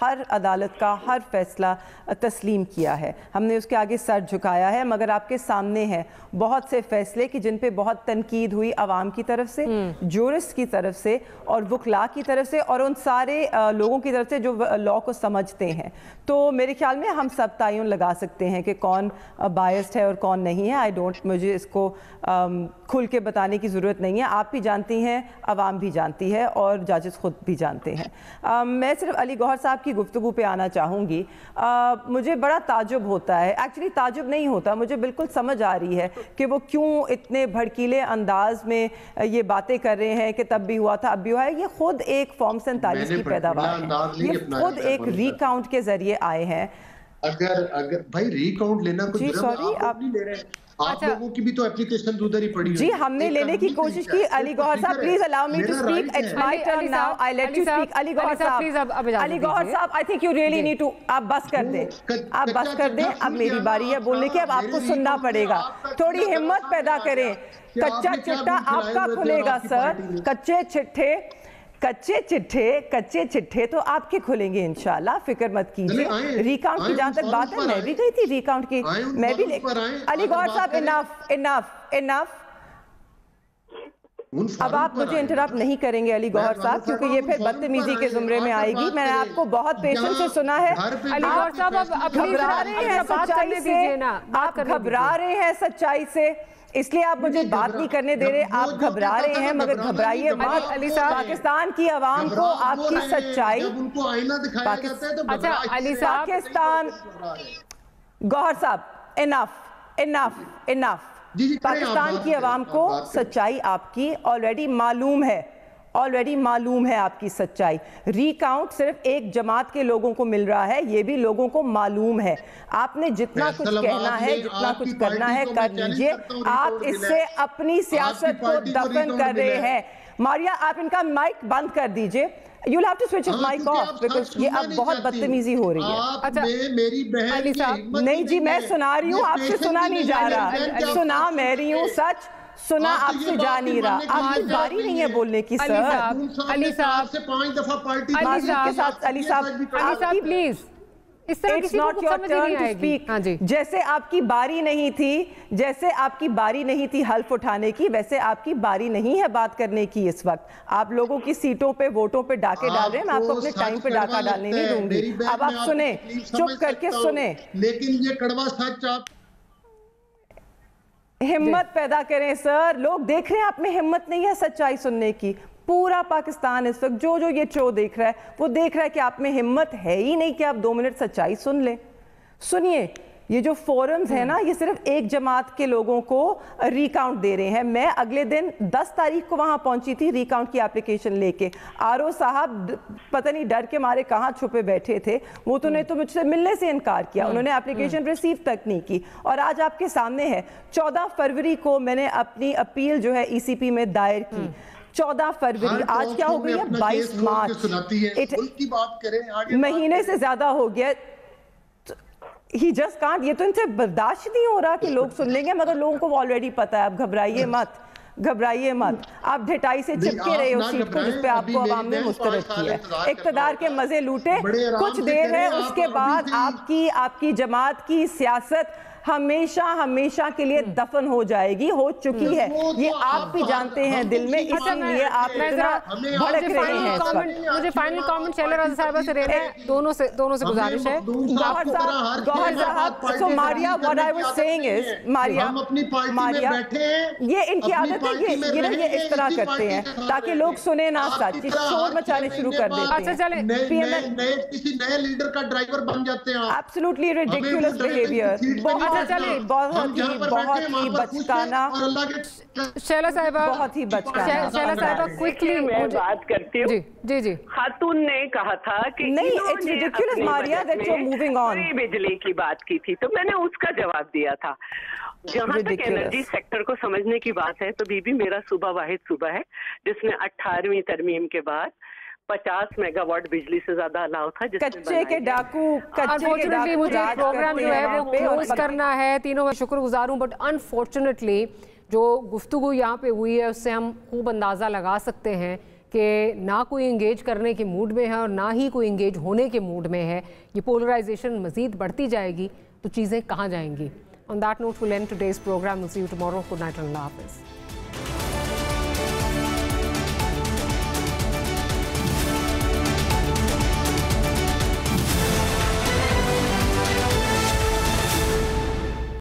Speaker 8: हर अदालत का हर फैसला तस्लीम किया है, हमने उसके आगे सर झुकाया है, मगर आपके सामने है बहुत से फ़ैसले कि जिन पे बहुत तनकीद हुई आवाम की तरफ से, जूरिस्ट की तरफ से और वकला की तरफ से और उन सारे लोगों की तरफ से जो लॉ को समझते हैं। तो मेरे ख्याल में हम सब तयन लगा सकते हैं कि कौन बायस्ड है और कौन नहीं है। मुझे इसको खुल के बताने की ज़रूरत नहीं है, आप भी जानती हैं, आवाम भी जानती है और जजेस खुद भी जानते हैं। मैं सिर्फ अली गौहर साहब की गुफ्तगू पे आना चाहूँगी। मुझे बड़ा ताजुब होता है, एक्चुअली ताजुब नहीं होता, मुझे बिल्कुल समझ आ रही है कि वो क्यों इतने भड़कीले अंदाज में ये बातें कर रहे हैं कि तब भी हुआ था, अब भी हुआ है। ये खुद एक फॉर्म 47 की पैदावार है, ये खुद एक रिकाउंट के जरिए आए हैं।
Speaker 6: अगर भाई रिकाउंट लेना कुछ
Speaker 8: सॉरी आप
Speaker 6: नहीं ले रहे, आप लोगों की भी तो एप्लीकेशन उधर ही पड़ी
Speaker 8: जी, हमने लेने की कोशिश की। Ali Gauhar Sahab please allow me to speak, it's my turn now, I let you speak. Ali Gauhar Sahab I think you really need to, आप बस कर दें, आप बस कर दें, अब मेरी बारी है बोलने की, अब आपको सुनना पड़ेगा, थोड़ी हिम्मत पैदा करें। कच्चा चिट्ठा आपका खुलेगा सर, कच्चे चिट्ठे तो आपके खुलेंगे इंशाल्लाह, फिक्र मत कीजिए। रिकाउंट की जहां तक बात है, मैं भी गई थी रिकाउंट की, मैं भी अली गौहर साहब इनफ। अब आप मुझे इंटरप्ट नहीं करेंगे अली गौहर साहब, क्योंकि ये फिर बदतमीजी के जुमरे में आएगी। मैंने आपको बहुत पेशेंस से सुना है,
Speaker 5: अली गौहर साहब आप घबरा रहे हैं सच्चाई से,
Speaker 8: आप घबरा रहे हैं सच्चाई से, इसलिए आप मुझे बात नहीं करने दे रहे, आप घबरा रहे हैं, मगर घबराइए मत। अली साहब, पाकिस्तान की आवाम को आपकी सच्चाई,
Speaker 6: उनको आईना दिखाया जाता है तो
Speaker 5: अच्छा अली साहब,
Speaker 8: पाकिस्तान, गौहर साहब इनफ, पाकिस्तान की आवाम को सच्चाई आपकी ऑलरेडी मालूम है आपकी सच्चाई। रिकाउंट सिर्फ एक जमात के लोगों को मिल रहा है, ये भी लोगों को मालूम है। आपने जितना कुछ कहना है, जितना कुछ करना है कर लीजिए, आप इससे अपनी सियासत को दफन कर रहे हैं। मारिया, आप इनका माइक बंद कर दीजिए, you'll have to switch his mic off because ये अब बहुत बदतमीजी हो रही है।
Speaker 5: अच्छा
Speaker 6: मेरी बहन
Speaker 8: नहीं जी, मैं सुना रही हूँ, आपसे सुना नहीं जा रहा, सुना मैं रही हूँ, सच सुना आपसे जा नहीं रहा, आपकी बारी नहीं है बोलने की सर।
Speaker 5: अली साहब
Speaker 6: से 5 दफा पार्टी
Speaker 8: के साथ अली साहब
Speaker 5: प्लीज, इस तरह किसी को समझ नहीं आएगी। हाँ जी,
Speaker 8: जैसे आपकी बारी नहीं थी हल्फ उठाने की, वैसे आपकी बारी नहीं है बात करने की। इस वक्त आप लोगों की सीटों पे, वोटों पे डाके डाल रहे हैं, मैं आपको अपने टाइम पे डाका डालने नहीं दूंगी। अब आप सुने, चुप करके सुने,
Speaker 6: लेकिन ये कड़वा सच आप
Speaker 8: हिम्मत पैदा करें सर। लोग देख रहे हैं आप में हिम्मत नहीं है सच्चाई सुनने की। पूरा पाकिस्तान इस वक्त जो ये शो देख रहा है, वो देख रहा है कि आप में हिम्मत है ही नहीं कि आप 2 मिनट सच्चाई सुन लें। सुनिए, ये जो फोरम्स है ना, ये सिर्फ एक जमात के लोगों को रिकाउंट दे रहे हैं। मैं अगले दिन 10 तारीख को वहां पहुंची थी रिकाउंट की एप्लीकेशन लेके। आरओ साहब पता नहीं डर के मारे कहां छुपे बैठे थे, वो तो नहीं तो मुझसे मिलने से इनकार किया, उन्होंने एप्लीकेशन रिसीव तक नहीं की। और आज आपके सामने है, 14 फरवरी को मैंने अपनी अपील जो है ECP में दायर की। 14 फरवरी, आज क्या हो गई है 22 मार्च,
Speaker 6: की बात करें आगे
Speaker 8: महीने से ज्यादा हो गया। ही जस्ट कांट, ये तो इनसे बर्दाश्त नहीं हो रहा कि लोग सुन लेंगे, मगर लोगों को ऑलरेडी पता है। आप घबराइए मत, घबराइए मत। आप ढटाई से चिपके रहे उस सीट को जिस पे आपको आवाम ने मुस्तरद किया है। इक़्तिदार के मजे लूटे, कुछ देर है उसके बाद आपकी जमात की सियासत हमेशा हमेशा के लिए दफन हो जाएगी, हो चुकी है, ये आप भी जानते हैं दिल में, इसीलिए आप इतना भड़क रहे हैं।
Speaker 5: मुझे फाइनल कमेंट शैला रज़ा साहिबा से लेना है, दोनों से गुजारिश है।
Speaker 8: गौहर साहब, so Maria, what I was saying is, Maria, ये इनकी आदत है, ये इस तरह करते हैं ताकि लोग सुने ना, सच शोर मचाने शुरू कर देते हैं।
Speaker 5: अच्छा चले,
Speaker 6: किसी नए लीडर का ड्राइवर बन जाते हैं।
Speaker 8: Absolutely ridiculous behavior, बहुत ही बचकाना।
Speaker 5: शैला साहिबा,
Speaker 8: बहुत ही बचकाना।
Speaker 5: शैला साहिबा क्विकली
Speaker 7: मैं बात करती हूँ।
Speaker 5: जी
Speaker 7: खातून ने कहा था कि
Speaker 8: नहीं, it's ridiculous Maria that you're moving on।
Speaker 7: बिजली की बात की थी तो मैंने उसका जवाब दिया था। जहाँ तक एनर्जी सेक्टर को समझने की बात है तो बीबी मेरा सूबा वाहिद सूबा है जिसमें 18वीं तरमीम के बाद 50 मेगावाट बिजली से ज्यादा अलाउ था।
Speaker 8: कच्चे के डाकू
Speaker 5: मुझे प्रोग्राम जो है वो क्लोज करना है। तीनों मैं शुक्रगुजार हूँ, बट अनफॉर्चुनेटली जो गुफ्तगू यहाँ पे हुई है उससे हम खूब अंदाज़ा लगा सकते हैं कि ना कोई इंगेज करने के मूड में है और ना ही कोई इंगेज होने के मूड में है। ये पोलराइजेशन मजीद बढ़ती जाएगी तो चीज़ें कहाँ जाएंगी। On that note we'll end today's programme. We'll see you tomorrow. Good night, अल्लाह हाफिज़।